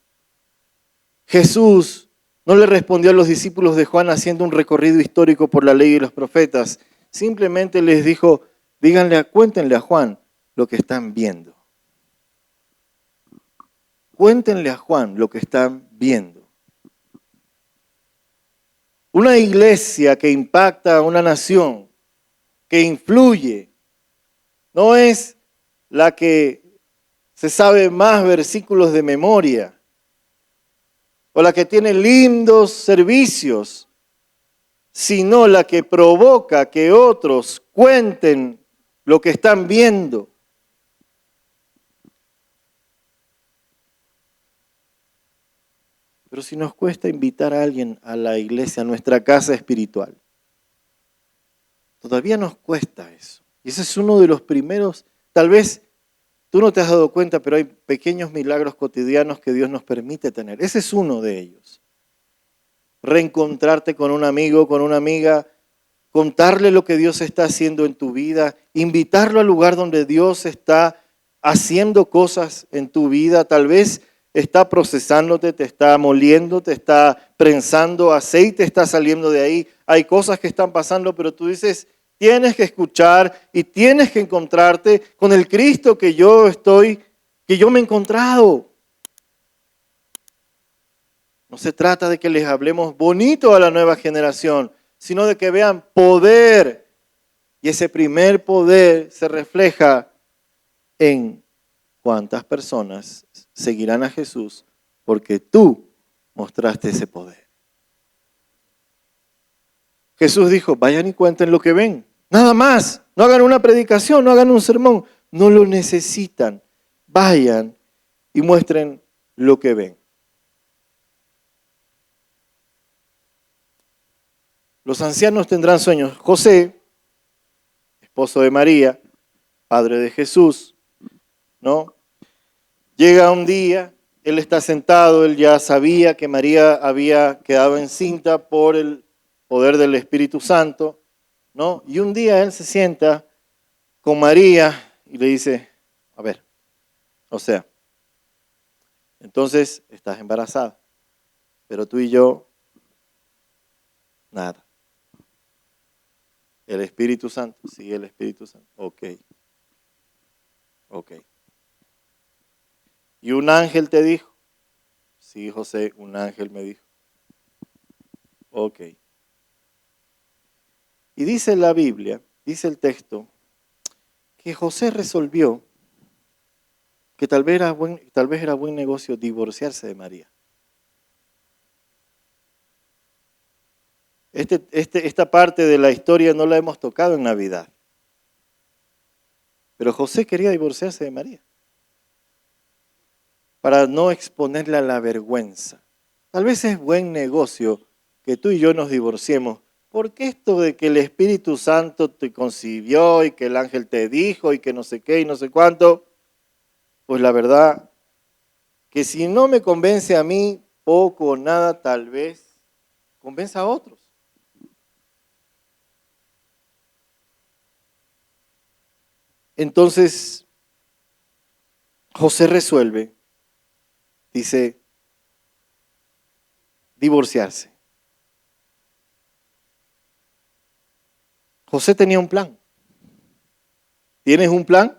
Jesús no le respondió a los discípulos de Juan haciendo un recorrido histórico por la ley y los profetas. Simplemente les dijo, cuéntenle a Juan lo que están viendo. Cuéntenle a Juan lo que están viendo. Una iglesia que impacta a una nación, que influye, no es la que se sabe más versículos de memoria, o la que tiene lindos servicios, sino la que provoca que otros cuenten lo que están viendo. Pero si nos cuesta invitar a alguien a la iglesia, a nuestra casa espiritual, todavía nos cuesta eso. Y ese es uno de los primeros, tal vez tú no te has dado cuenta, pero hay pequeños milagros cotidianos que Dios nos permite tener. Ese es uno de ellos. Reencontrarte con un amigo, con una amiga, contarle lo que Dios está haciendo en tu vida, invitarlo al lugar donde Dios está haciendo cosas en tu vida. Tal vez está procesándote, te está moliendo, te está prensando, aceite está saliendo de ahí, hay cosas que están pasando, pero tú dices, tienes que escuchar y tienes que encontrarte con el Cristo que yo me he encontrado. No se trata de que les hablemos bonito a la nueva generación, sino de que vean poder. Y ese primer poder se refleja en cuántas personas seguirán a Jesús porque tú mostraste ese poder. Jesús dijo, vayan y cuenten lo que ven. Nada más. No hagan una predicación, no hagan un sermón. No lo necesitan. Vayan y muestren lo que ven. Los ancianos tendrán sueños. José, esposo de María, padre de Jesús, ¿no? Llega un día, él está sentado, él ya sabía que María había quedado encinta por el poder del Espíritu Santo, ¿no? Y un día él se sienta con María y le dice, a ver, o sea, entonces estás embarazada, pero tú y yo, nada. El Espíritu Santo, sí, el Espíritu Santo, ok. ¿Y un ángel te dijo? Sí, José, un ángel me dijo. Ok. Y dice la Biblia, dice el texto, que José resolvió que tal vez era buen negocio divorciarse de María. Esta parte de la historia no la hemos tocado en Navidad. Pero José quería divorciarse de María para no exponerla a la vergüenza. Tal vez es buen negocio que tú y yo nos divorciemos, porque esto de que el Espíritu Santo te concibió y que el ángel te dijo y que no sé qué y no sé cuánto, pues la verdad que si no me convence a mí, poco o nada, tal vez convenza a otros. Entonces, José resuelve, dice, divorciarse. José tenía un plan. ¿Tienes un plan?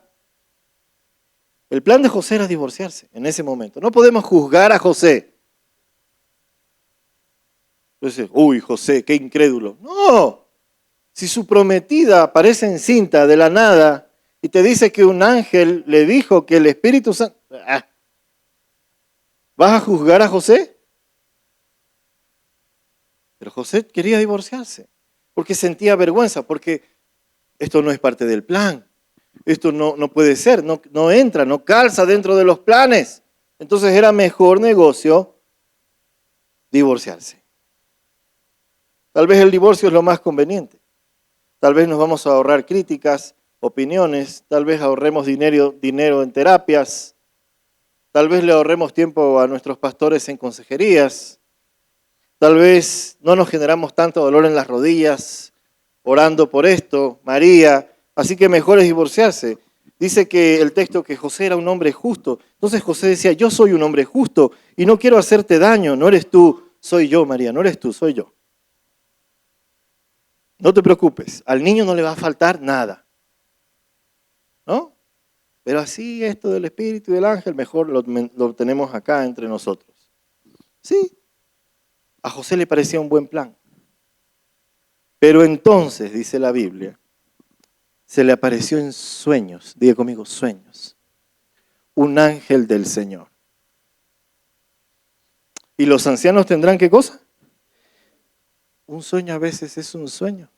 El plan de José era divorciarse en ese momento. No podemos juzgar a José. Entonces, uy, José, qué incrédulo. No, si su prometida aparece encinta de la nada y te dice que un ángel le dijo que el Espíritu Santo... ¿Vas a juzgar a José? Pero José quería divorciarse porque sentía vergüenza, porque esto no es parte del plan. Esto no puede ser, no entra, no calza dentro de los planes. Entonces era mejor negocio divorciarse. Tal vez el divorcio es lo más conveniente. Tal vez nos vamos a ahorrar críticas, opiniones, tal vez ahorremos dinero en terapias, tal vez le ahorremos tiempo a nuestros pastores en consejerías, tal vez no nos generamos tanto dolor en las rodillas orando por esto, María, así que mejor es divorciarse. Dice que el texto que José era un hombre justo. Entonces José decía, yo soy un hombre justo y no quiero hacerte daño, no eres tú, soy yo, María, no eres tú, soy yo. No te preocupes, al niño no le va a faltar nada, ¿no? Pero así esto del espíritu y del ángel, mejor lo tenemos acá entre nosotros. Sí, a José le parecía un buen plan. Pero entonces, dice la Biblia, se le apareció en sueños, diga conmigo, sueños, un ángel del Señor. ¿Y los ancianos tendrán qué cosa? Un sueño a veces es un sueño.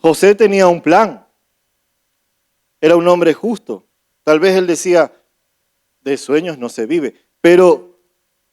José tenía un plan. Era un hombre justo. Tal vez él decía, de sueños no se vive. Pero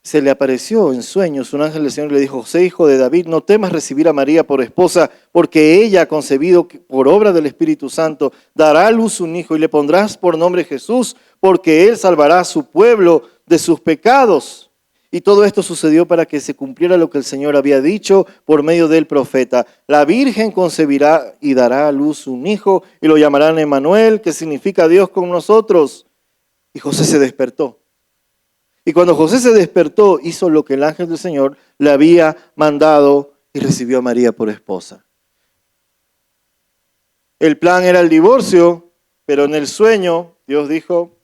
se le apareció en sueños un ángel del Señor y le dijo, José, hijo de David, no temas recibir a María por esposa, porque ella ha concebido por obra del Espíritu Santo, dará a luz un hijo y le pondrás por nombre Jesús, porque él salvará a su pueblo de sus pecados. Y todo esto sucedió para que se cumpliera lo que el Señor había dicho por medio del profeta. La Virgen concebirá y dará a luz un hijo y lo llamarán Emmanuel, que significa Dios con nosotros. Y José se despertó Y cuando José se despertó, hizo lo que el ángel del Señor le había mandado y recibió a María por esposa. El plan era el divorcio, pero en el sueño Dios dijo,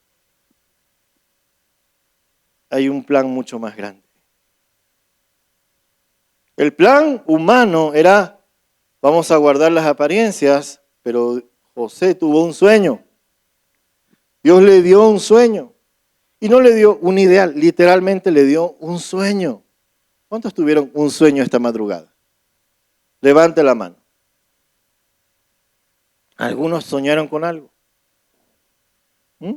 hay un plan mucho más grande. El plan humano era, vamos a guardar las apariencias, pero José tuvo un sueño. Dios le dio un sueño. Y no le dio un ideal, literalmente le dio un sueño. ¿Cuántos tuvieron un sueño esta madrugada? Levante la mano. Algunos soñaron con algo. ¿Mm?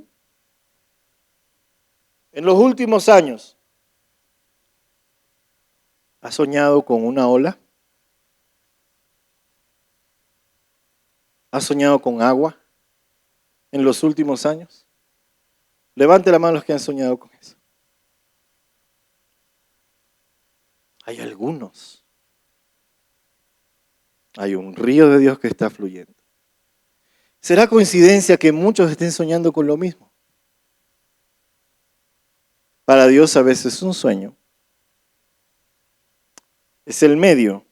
En los últimos años, ¿has soñado con una ola? ¿Has soñado con agua en los últimos años? Levante la mano los que han soñado con eso. Hay algunos. Hay un río de Dios que está fluyendo. ¿Será coincidencia que muchos estén soñando con lo mismo? Para Dios a veces un sueño es el medio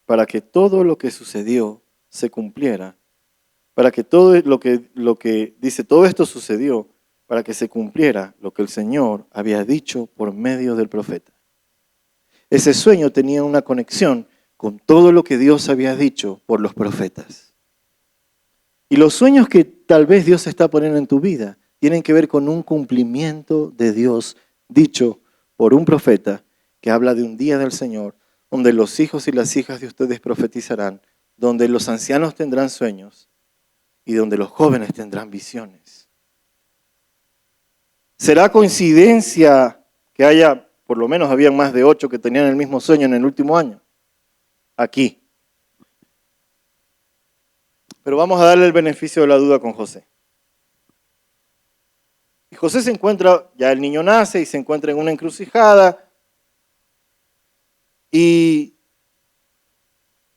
para que todo lo que sucedió se cumpliera, para que todo lo que dice, todo esto sucedió para que se cumpliera lo que el Señor había dicho por medio del profeta. Ese sueño tenía una conexión con todo lo que Dios había dicho por los profetas. Y los sueños que tal vez Dios está poniendo en tu vida tienen que ver con un cumplimiento de Dios dicho por un profeta que habla de un día del Señor, donde los hijos y las hijas de ustedes profetizarán, donde los ancianos tendrán sueños y donde los jóvenes tendrán visiones. ¿Será coincidencia que haya, por lo menos habían más de 8 que tenían el mismo sueño en el último año? Aquí. Pero vamos a darle el beneficio de la duda con José. Y José se encuentra, ya el niño nace y se encuentra en una encrucijada y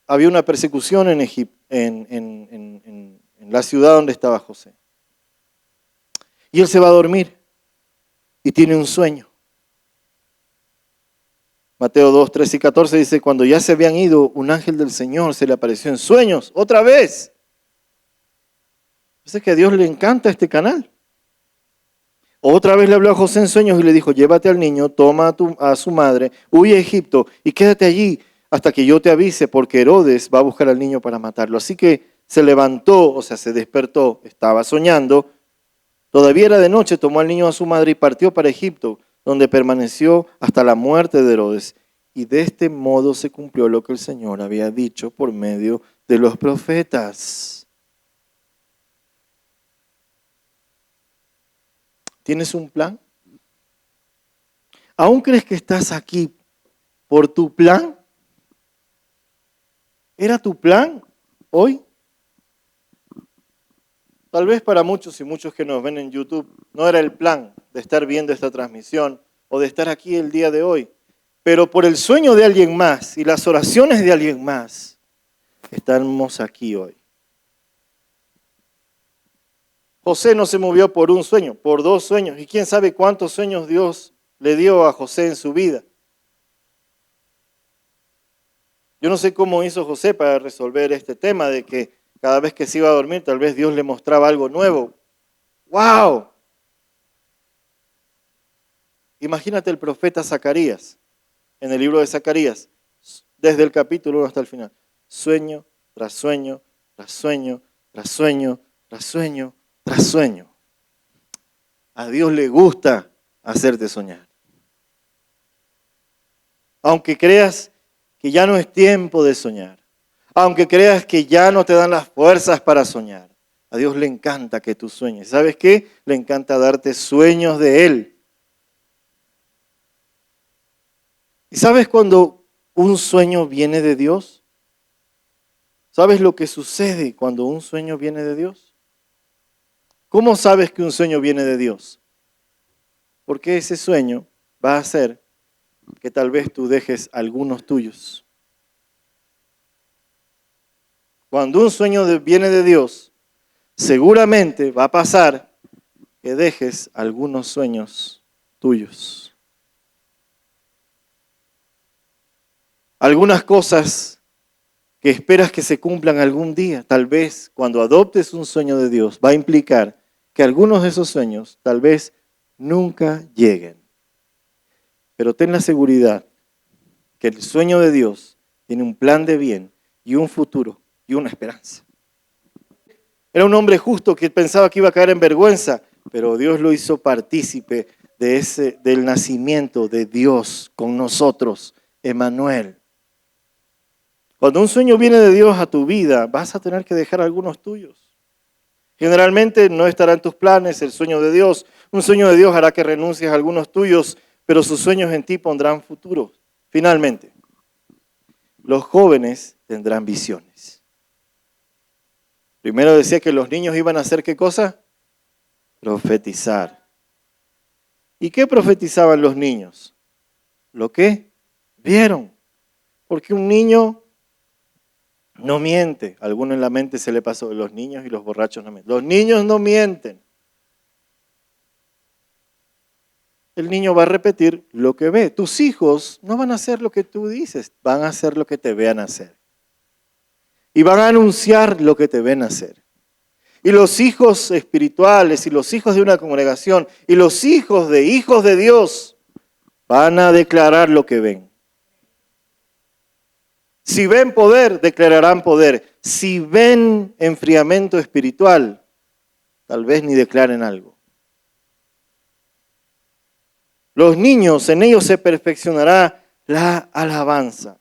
había una persecución en Egipto, en la ciudad donde estaba José. Y él se va a dormir y tiene un sueño. Mateo 2, 13 y 14 dice, cuando ya se habían ido, un ángel del Señor se le apareció en sueños, otra vez. Sé que a Dios le encanta este canal. Otra vez le habló a José en sueños y le dijo, llévate al niño, toma a su madre, huye a Egipto y quédate allí hasta que yo te avise, porque Herodes va a buscar al niño para matarlo. Así que se levantó, o sea, se despertó, estaba soñando. Todavía era de noche, tomó al niño a su madre y partió para Egipto, donde permaneció hasta la muerte de Herodes. Y de este modo se cumplió lo que el Señor había dicho por medio de los profetas. ¿Tienes un plan? ¿Aún crees que estás aquí por tu plan? ¿Era tu plan hoy? Tal vez para muchos y muchos que nos ven en YouTube no era el plan de estar viendo esta transmisión o de estar aquí el día de hoy, pero por el sueño de alguien más y las oraciones de alguien más, estamos aquí hoy. José no se movió por un sueño, por 2 sueños. Y quién sabe cuántos sueños Dios le dio a José en su vida. Yo no sé cómo hizo José para resolver este tema de que cada vez que se iba a dormir, tal vez Dios le mostraba algo nuevo. ¡Wow! Imagínate el profeta Zacarías, en el libro de Zacarías, desde el capítulo 1 hasta el final. Sueño tras sueño, tras sueño, tras sueño, tras sueño, tras sueño. A Dios le gusta hacerte soñar. Aunque creas que ya no es tiempo de soñar, aunque creas que ya no te dan las fuerzas para soñar, a Dios le encanta que tú sueñes. ¿Sabes qué? Le encanta darte sueños de Él. ¿Y sabes cuando un sueño viene de Dios? ¿Sabes lo que sucede cuando un sueño viene de Dios? ¿Cómo sabes que un sueño viene de Dios? Porque ese sueño va a hacer que tal vez tú dejes algunos tuyos. Cuando un sueño viene de Dios, seguramente va a pasar que dejes algunos sueños tuyos. Algunas cosas que esperas que se cumplan algún día, tal vez cuando adoptes un sueño de Dios, va a implicar que algunos de esos sueños tal vez nunca lleguen. Pero ten la seguridad que el sueño de Dios tiene un plan de bien y un futuro y una esperanza. Era un hombre justo que pensaba que iba a caer en vergüenza, pero Dios lo hizo partícipe del nacimiento de Dios con nosotros, Emmanuel. Cuando un sueño viene de Dios a tu vida, vas a tener que dejar algunos tuyos. Generalmente no estará en tus planes el sueño de Dios. Un sueño de Dios hará que renuncies a algunos tuyos, pero sus sueños en ti pondrán futuro. Finalmente, los jóvenes tendrán visiones. Primero decía que los niños iban a hacer ¿qué cosa? Profetizar. ¿Y qué profetizaban los niños? Lo que vieron. Porque un niño no miente. A alguno en la mente se le pasó, los niños y los borrachos no mienten. Los niños no mienten. El niño va a repetir lo que ve. Tus hijos no van a hacer lo que tú dices, van a hacer lo que te vean hacer. Y van a anunciar lo que te ven hacer. Y los hijos espirituales y los hijos de una congregación y los hijos de Dios van a declarar lo que ven. Si ven poder, declararán poder. Si ven enfriamiento espiritual, tal vez ni declaren algo. Los niños, en ellos se perfeccionará la alabanza.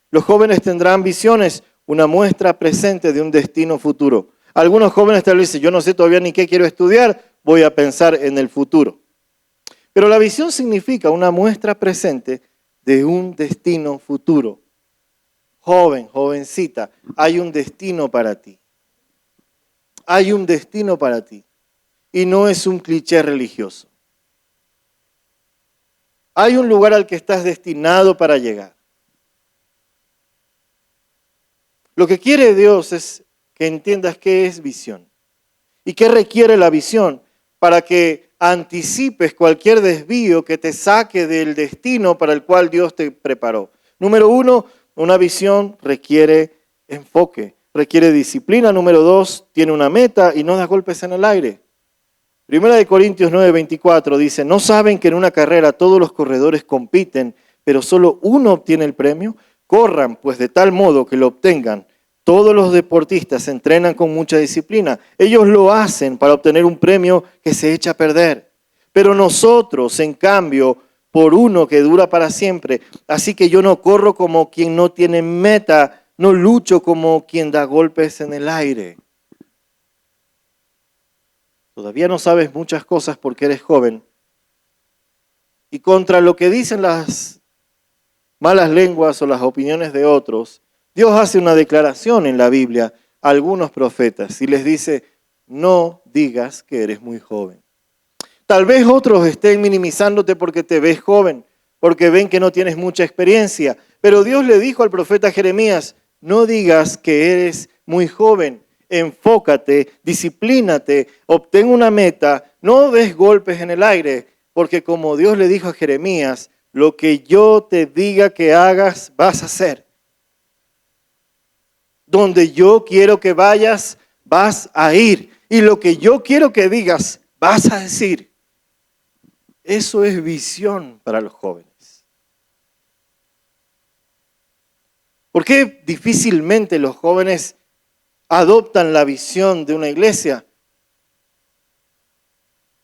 Los jóvenes tendrán visiones, una muestra presente de un destino futuro. Algunos jóvenes tal vez dicen, yo no sé todavía ni qué quiero estudiar, voy a pensar en el futuro. Pero la visión significa una muestra presente de un destino futuro. Joven, jovencita, hay un destino para ti. Hay un destino para ti. Y no es un cliché religioso. Hay un lugar al que estás destinado para llegar. Lo que quiere Dios es que entiendas qué es visión y qué requiere la visión para que anticipes cualquier desvío que te saque del destino para el cual Dios te preparó. Número 1, una visión requiere enfoque, requiere disciplina. Número 2, tiene una meta y no da golpes en el aire. Primera de Corintios 9:24 dice, ¿no saben que en una carrera todos los corredores compiten, pero solo uno obtiene el premio? Corran pues de tal modo que lo obtengan. Todos los deportistas se entrenan con mucha disciplina. Ellos lo hacen para obtener un premio que se echa a perder. Pero nosotros, en cambio, por uno que dura para siempre. Así que yo no corro como quien no tiene meta, no lucho como quien da golpes en el aire. Todavía no sabes muchas cosas porque eres joven. Y contra lo que dicen las malas lenguas o las opiniones de otros, Dios hace una declaración en la Biblia a algunos profetas y les dice, no digas que eres muy joven. Tal vez otros estén minimizándote porque te ves joven, porque ven que no tienes mucha experiencia. Pero Dios le dijo al profeta Jeremías, no digas que eres muy joven. Enfócate, disciplínate, obtén una meta, no des golpes en el aire, porque como Dios le dijo a Jeremías, lo que yo te diga que hagas, vas a hacer. Donde yo quiero que vayas, vas a ir. Y lo que yo quiero que digas, vas a decir. Eso es visión para los jóvenes. ¿Por qué difícilmente los jóvenes adoptan la visión de una iglesia?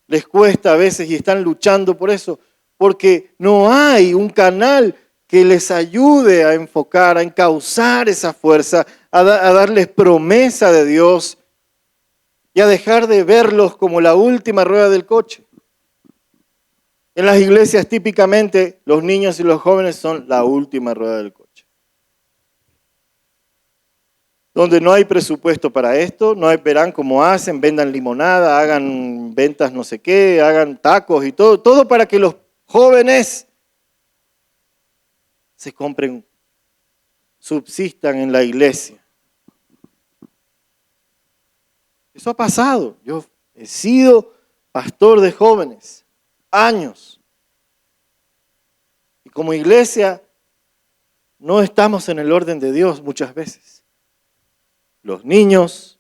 Les cuesta a veces y están luchando por eso, porque no hay un canal que les ayude a enfocar, a encauzar esa fuerza, a darles promesa de Dios y a dejar de verlos como la última rueda del coche. En las iglesias típicamente los niños y los jóvenes son la última rueda del coche. Donde no hay presupuesto para esto, verán cómo hacen, vendan limonada, hagan ventas no sé qué, hagan tacos y todo para que los jóvenes se compren, subsistan en la iglesia. Eso ha pasado. Yo he sido pastor de jóvenes, años. como iglesia no estamos en el orden de Dios muchas veces. Los niños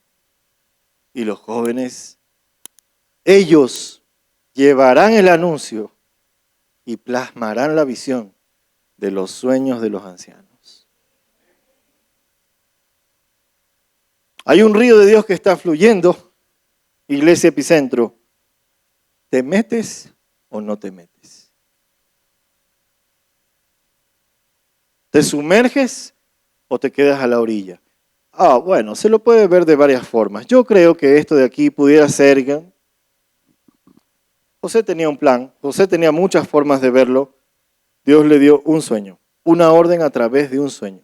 y los jóvenes, ellos llevarán el anuncio y plasmarán la visión de los sueños de los ancianos. Hay un río de Dios que está fluyendo, Iglesia Epicentro. ¿Te metes o no te metes? ¿Te sumerges o te quedas a la orilla? Bueno, se lo puede ver de varias formas. Yo creo que esto de aquí pudiera ser... José tenía un plan, José tenía muchas formas de verlo. Dios le dio un sueño, una orden a través de un sueño.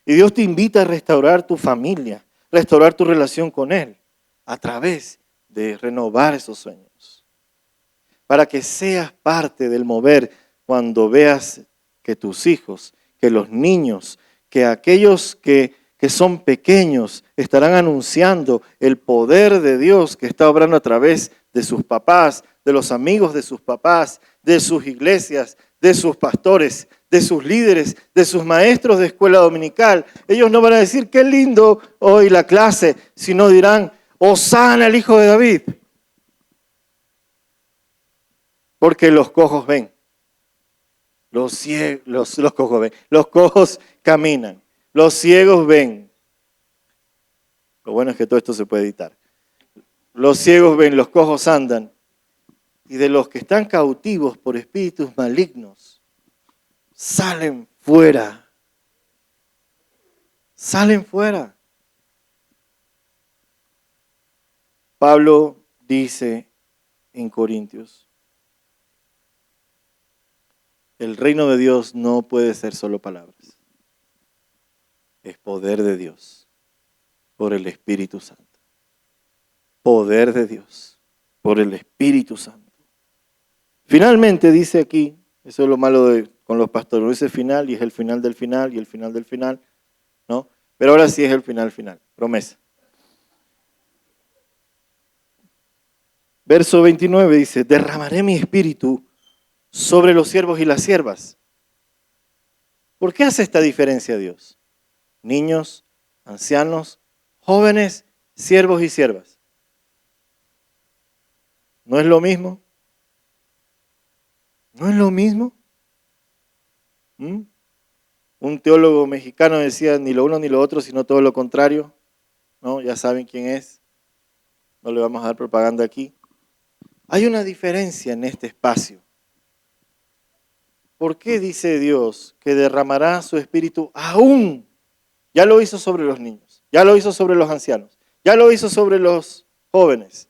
Y Dios te invita a restaurar tu familia, restaurar tu relación con Él, a través de renovar esos sueños. Para que seas parte del mover cuando veas que tus hijos, que los niños, que aquellos que son pequeños estarán anunciando el poder de Dios que está obrando a través de sus papás, de los amigos de sus papás, de sus iglesias, de sus pastores, de sus líderes, de sus maestros de escuela dominical. Ellos no van a decir qué lindo hoy la clase, sino dirán, Hosana el Hijo de David. Porque los cojos ven, los cojos ven, los cojos caminan, los ciegos ven. Lo bueno es que todo esto se puede editar. Los ciegos ven, los cojos andan. Y de los que están cautivos por espíritus malignos, salen fuera. Salen fuera. Pablo dice en Corintios, el reino de Dios no puede ser solo palabras. Es poder de Dios por el Espíritu Santo. Poder de Dios por el Espíritu Santo. Finalmente dice aquí, eso es lo malo con los pastores, no dice final y es el final del final y el final del final, ¿no? Pero ahora sí es el final final, promesa. Verso 29 dice, derramaré mi espíritu sobre los siervos y las siervas. ¿Por qué hace esta diferencia Dios? Niños, ancianos, jóvenes, siervos y siervas. ¿No es lo mismo? ¿No es lo mismo? Un teólogo mexicano decía, ni lo uno ni lo otro, sino todo lo contrario. ¿No? Ya saben quién es. No le vamos a dar propaganda aquí. Hay una diferencia en este espacio. ¿Por qué dice Dios que derramará su espíritu aún? Ya lo hizo sobre los niños, ya lo hizo sobre los ancianos, ya lo hizo sobre los jóvenes.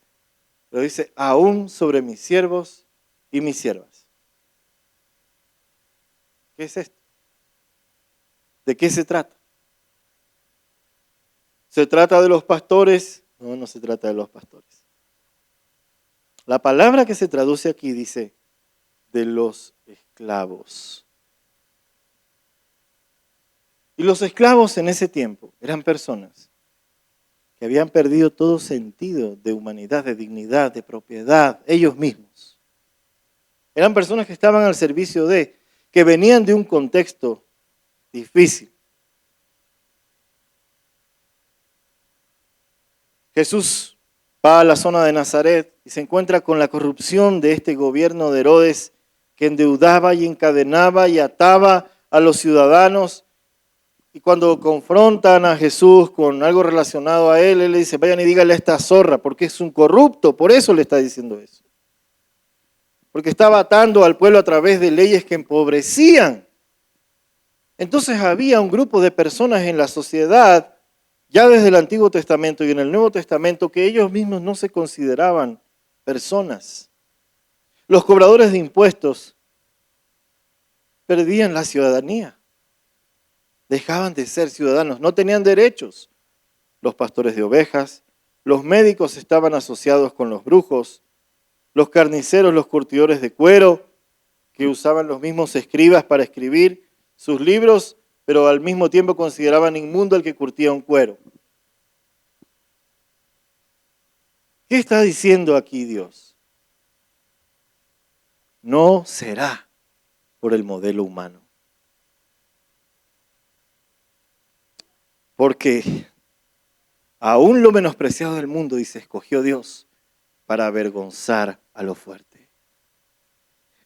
Lo dice aún sobre mis siervos y mis siervas. ¿Qué es esto? ¿De qué se trata? ¿Se trata de los pastores? No, no se trata de los pastores. La palabra que se traduce aquí dice de los esclavos. Y los esclavos en ese tiempo eran personas que habían perdido todo sentido de humanidad, de dignidad, de propiedad, ellos mismos. Eran personas que estaban al servicio de, que venían de un contexto difícil. Jesús va a la zona de Nazaret y se encuentra con la corrupción de este gobierno de Herodes que endeudaba y encadenaba y ataba a los ciudadanos. Y cuando confrontan a Jesús con algo relacionado a él le dice, vayan y díganle a esta zorra, porque es un corrupto, por eso le está diciendo eso. Porque estaba atando al pueblo a través de leyes que empobrecían. Entonces había un grupo de personas en la sociedad, ya desde el Antiguo Testamento y en el Nuevo Testamento, que ellos mismos no se consideraban personas. Los cobradores de impuestos perdían la ciudadanía. Dejaban de ser ciudadanos, no tenían derechos. Los pastores de ovejas, los médicos estaban asociados con los brujos, los carniceros, los curtidores de cuero, que usaban los mismos escribas para escribir sus libros, pero al mismo tiempo consideraban inmundo el que curtía un cuero. ¿Qué está diciendo aquí Dios? no será por el modelo humano. Porque aún lo menospreciado del mundo, dice, escogió Dios para avergonzar a lo fuerte.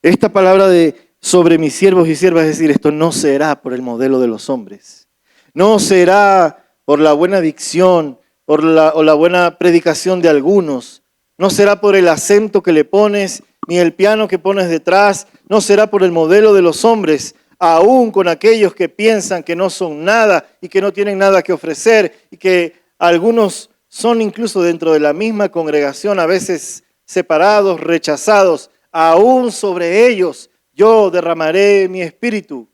Esta palabra de sobre mis siervos y siervas, es decir, esto no será por el modelo de los hombres. No será por la buena dicción o la buena predicación de algunos. No será por el acento que le pones, ni el piano que pones detrás. No será por el modelo de los hombres, aún con aquellos que piensan que no son nada y que no tienen nada que ofrecer y que algunos son incluso dentro de la misma congregación, a veces separados, rechazados. Aún sobre ellos yo derramaré mi espíritu.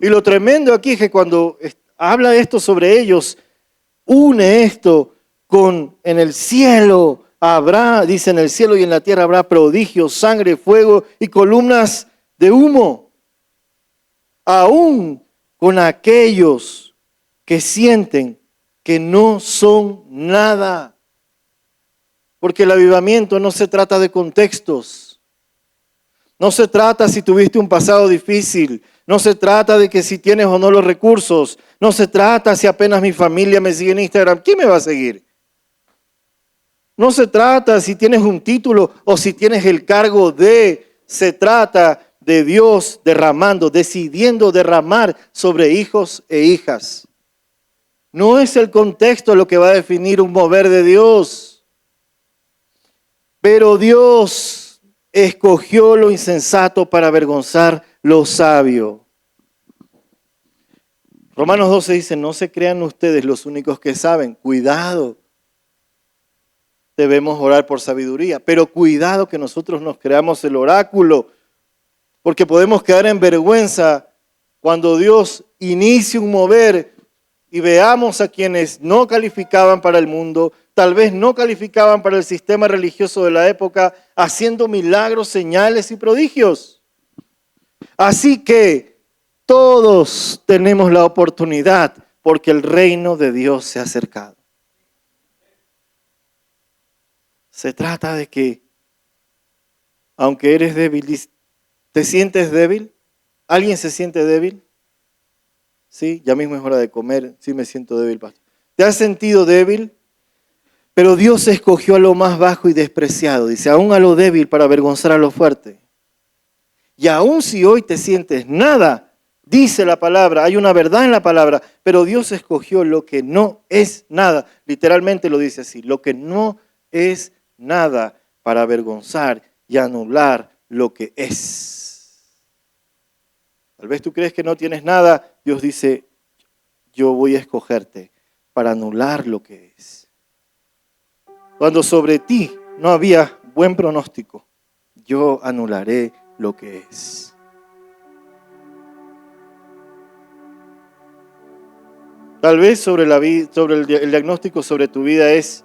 Y lo tremendo aquí es que cuando habla esto sobre ellos, une esto con en el cielo habrá, dice, en el cielo y en la tierra habrá prodigios, sangre, fuego y columnas de humo. Aún con aquellos que sienten que no son nada. Porque el avivamiento no se trata de contextos. No se trata si tuviste un pasado difícil. No se trata de que si tienes o no los recursos. No se trata si apenas mi familia me sigue en Instagram. ¿Quién me va a seguir? No se trata si tienes un título o si tienes el cargo de. Se trata de Dios derramando, decidiendo derramar sobre hijos e hijas. No es el contexto lo que va a definir un mover de Dios. Pero Dios escogió lo insensato para avergonzar lo sabio. Romanos 12 dice, no se crean ustedes los únicos que saben. Cuidado. Debemos orar por sabiduría, pero cuidado que nosotros nos creamos el oráculo, porque podemos quedar en vergüenza cuando Dios inicie un mover y veamos a quienes no calificaban para el mundo, tal vez no calificaban para el sistema religioso de la época, haciendo milagros, señales y prodigios. Así que todos tenemos la oportunidad porque el reino de Dios se ha acercado. Se trata de que, aunque eres débil, ¿te sientes débil? ¿Alguien se siente débil? Sí, ya mismo es hora de comer. Sí, me siento débil, pastor. ¿Te has sentido débil? Pero Dios escogió a lo más bajo y despreciado. Dice, aún a lo débil para avergonzar a lo fuerte. Y aún si hoy te sientes nada, dice la palabra, hay una verdad en la palabra, pero Dios escogió lo que no es nada. Literalmente lo dice así, lo que no es nada para avergonzar y anular lo que es. Tal vez tú crees que no tienes nada, Dios dice, yo voy a escogerte para anular lo que es. Cuando sobre ti no había buen pronóstico, yo anularé lo que es. Tal vez sobre el diagnóstico sobre tu vida es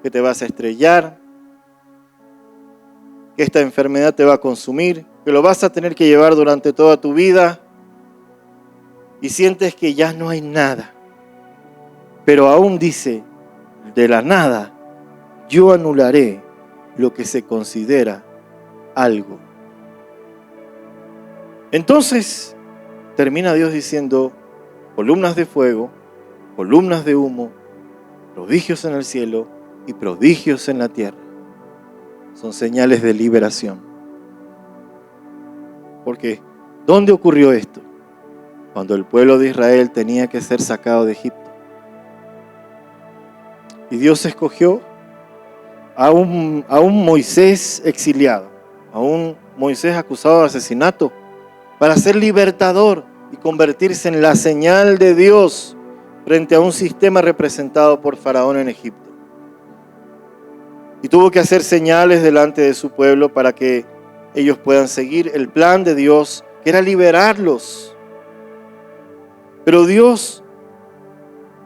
que te vas a estrellar, que esta enfermedad te va a consumir, que lo vas a tener que llevar durante toda tu vida y sientes que ya no hay nada. Pero aún dice, de la nada, yo anularé lo que se considera algo. Entonces, termina Dios diciendo, columnas de fuego, columnas de humo, prodigios en el cielo y prodigios en la tierra. Son señales de liberación. Porque, ¿dónde ocurrió esto? Cuando el pueblo de Israel tenía que ser sacado de Egipto. Y Dios escogió a un Moisés exiliado, a un Moisés acusado de asesinato, para ser libertador y convertirse en la señal de Dios frente a un sistema representado por Faraón en Egipto. Y tuvo que hacer señales delante de su pueblo para que ellos puedan seguir el plan de Dios, que era liberarlos. Pero Dios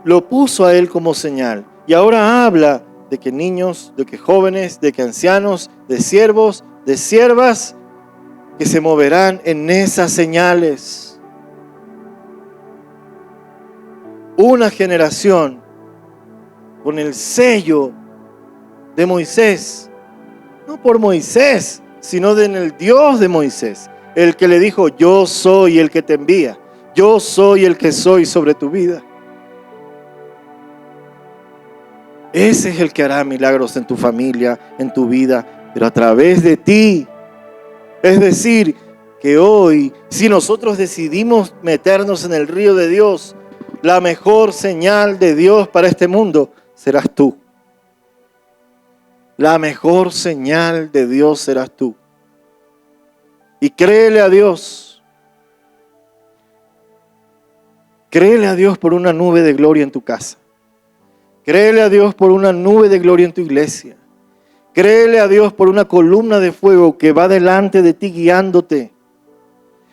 lo puso a él como señal. Y ahora habla de que niños, de que jóvenes, de que ancianos, de siervos, de siervas, que se moverán en esas señales. Una generación con el sello de Moisés no por Moisés, sino en el Dios de Moisés, el que le dijo, yo soy el que te envía, yo soy el que soy sobre tu vida. Ese es el que hará milagros en tu familia, en tu vida, pero a través de ti. Es decir, que hoy, si nosotros decidimos meternos en el río de Dios, la mejor señal de Dios para este mundo serás tú. La mejor señal de Dios serás tú. Y créele a Dios. Créele a Dios por una nube de gloria en tu casa. Créele a Dios por una nube de gloria en tu iglesia. Créele a Dios por una columna de fuego que va delante de ti guiándote.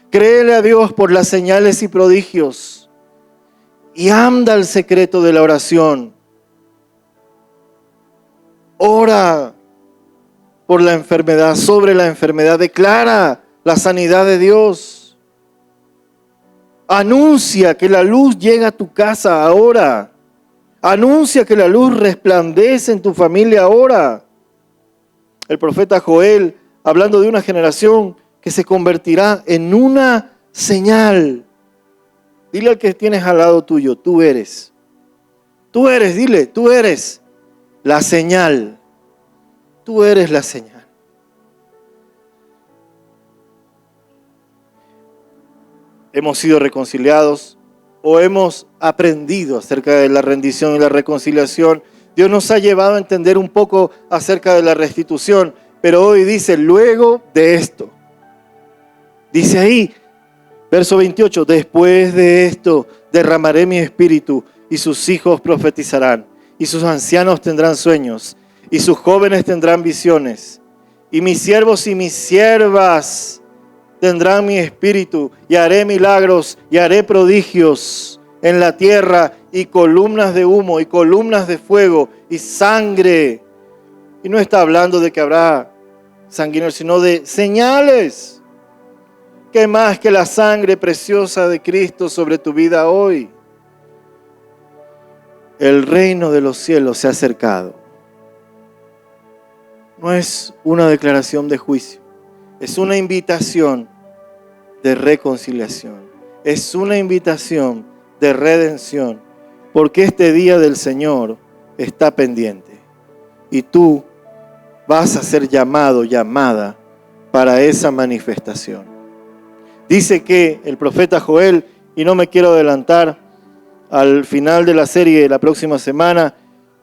Créele a Dios por las señales y prodigios. Y anda al secreto de la oración. Ora por la enfermedad, sobre la enfermedad. Declara la sanidad de Dios. Anuncia que la luz llega a tu casa ahora. Anuncia que la luz resplandece en tu familia ahora. El profeta Joel, hablando de una generación que se convertirá en una señal. Dile al que tienes al lado tuyo, tú eres. Tú eres, dile, tú eres la señal. Tú eres la señal. Hemos sido reconciliados o hemos aprendido acerca de la rendición y la reconciliación. Dios nos ha llevado a entender un poco acerca de la restitución, pero hoy dice, luego de esto. Dice ahí, verso 28, después de esto derramaré mi espíritu y sus hijos profetizarán, y sus ancianos tendrán sueños, y sus jóvenes tendrán visiones, y mis siervos y mis siervas tendrán mi espíritu, y haré milagros y haré prodigios en la tierra, y columnas de humo y columnas de fuego y sangre. Y no está hablando de que habrá sanguinarios, sino de señales. ¿Qué más que la sangre preciosa de Cristo sobre tu vida hoy? El reino de los cielos se ha acercado. No es una declaración de juicio, es una invitación de reconciliación. Es una invitación de redención, porque este día del Señor está pendiente y tú vas a ser llamado, llamada para esa manifestación. Dice que el profeta Joel, y no me quiero adelantar al final de la serie la próxima semana,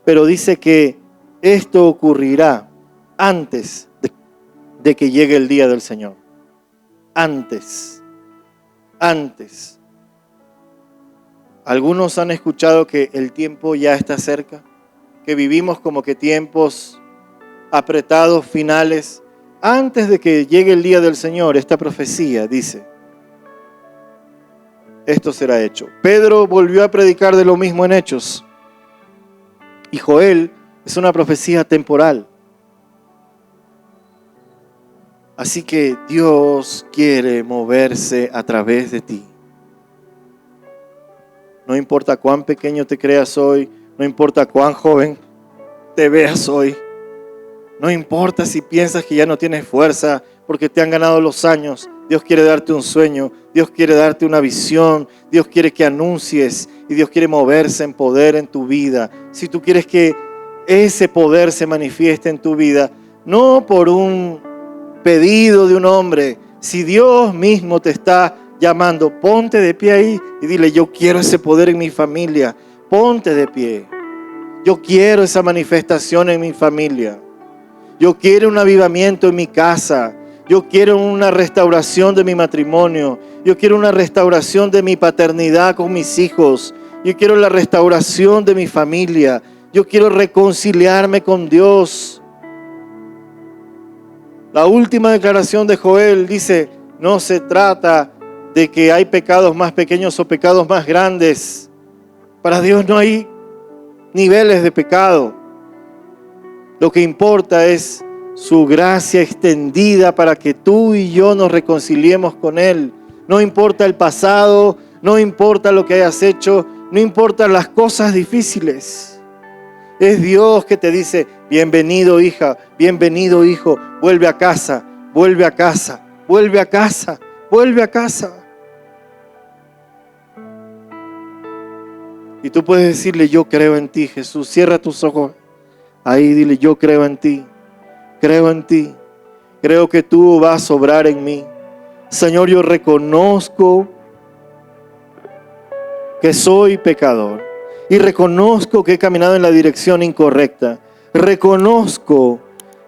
pero dice que esto ocurrirá antes de que llegue el día del Señor. Antes. Algunos han escuchado que el tiempo ya está cerca, que vivimos como que tiempos apretados, finales. Antes de que llegue el día del Señor, esta profecía dice, esto será hecho. Pedro volvió a predicar de lo mismo en Hechos. Y Joel es una profecía temporal. Así que Dios quiere moverse a través de ti. No importa cuán pequeño te creas hoy, no importa cuán joven te veas hoy, no importa si piensas que ya no tienes fuerza porque te han ganado los años. Dios quiere darte un sueño, Dios quiere darte una visión, Dios quiere que anuncies y Dios quiere moverse en poder en tu vida. Si tú quieres que ese poder se manifieste en tu vida, no por un pedido de un hombre, si Dios mismo te está llamando, ponte de pie ahí y dile, yo quiero ese poder en mi familia, ponte de pie. Yo quiero esa manifestación en mi familia. Yo quiero un avivamiento en mi casa. Yo quiero una restauración de mi matrimonio. Yo quiero una restauración de mi paternidad con mis hijos. Yo quiero la restauración de mi familia. Yo quiero reconciliarme con Dios. La última declaración de Joel dice, no se trata de que hay pecados más pequeños o pecados más grandes. Para Dios no hay niveles de pecado. Lo que importa es su gracia extendida para que tú y yo nos reconciliemos con Él. No importa el pasado, no importa lo que hayas hecho, no importan las cosas difíciles. Es Dios que te dice, bienvenido hija, bienvenido hijo, vuelve a casa, vuelve a casa, vuelve a casa, vuelve a casa. Y tú puedes decirle, yo creo en ti, Jesús. Cierra tus ojos. Ahí dile, yo creo en ti. Creo en ti. Creo que tú vas a obrar en mí. Señor, yo reconozco que soy pecador. Y reconozco que he caminado en la dirección incorrecta. Reconozco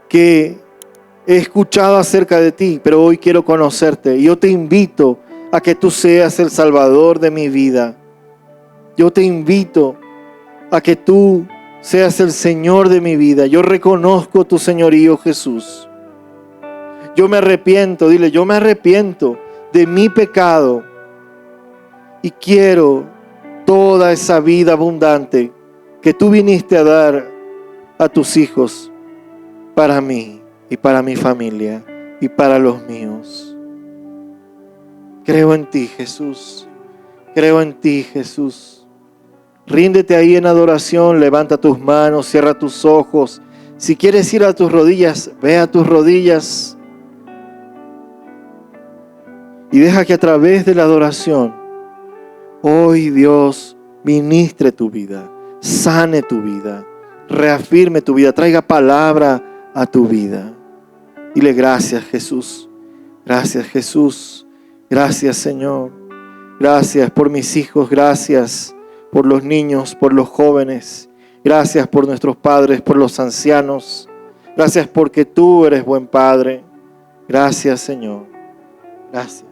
que he escuchado acerca de ti, pero hoy quiero conocerte. Y yo te invito a que tú seas el Salvador de mi vida. Yo te invito a que tú seas el Señor de mi vida. Yo reconozco tu señorío, Jesús. Yo me arrepiento, dile, yo me arrepiento de mi pecado y quiero toda esa vida abundante que tú viniste a dar a tus hijos para mí y para mi familia y para los míos. Creo en ti, Jesús. Creo en ti, Jesús. Ríndete ahí en adoración, levanta tus manos, cierra tus ojos. Si quieres ir a tus rodillas, ve a tus rodillas. Y deja que a través de la adoración, hoy Dios ministre tu vida, sane tu vida, reafirme tu vida, traiga palabra a tu vida. Dile gracias, Jesús. Gracias, Jesús. Gracias, Señor. Gracias por mis hijos, gracias por los niños, por los jóvenes. Gracias por nuestros padres, por los ancianos. Gracias porque tú eres buen Padre. Gracias, Señor. Gracias.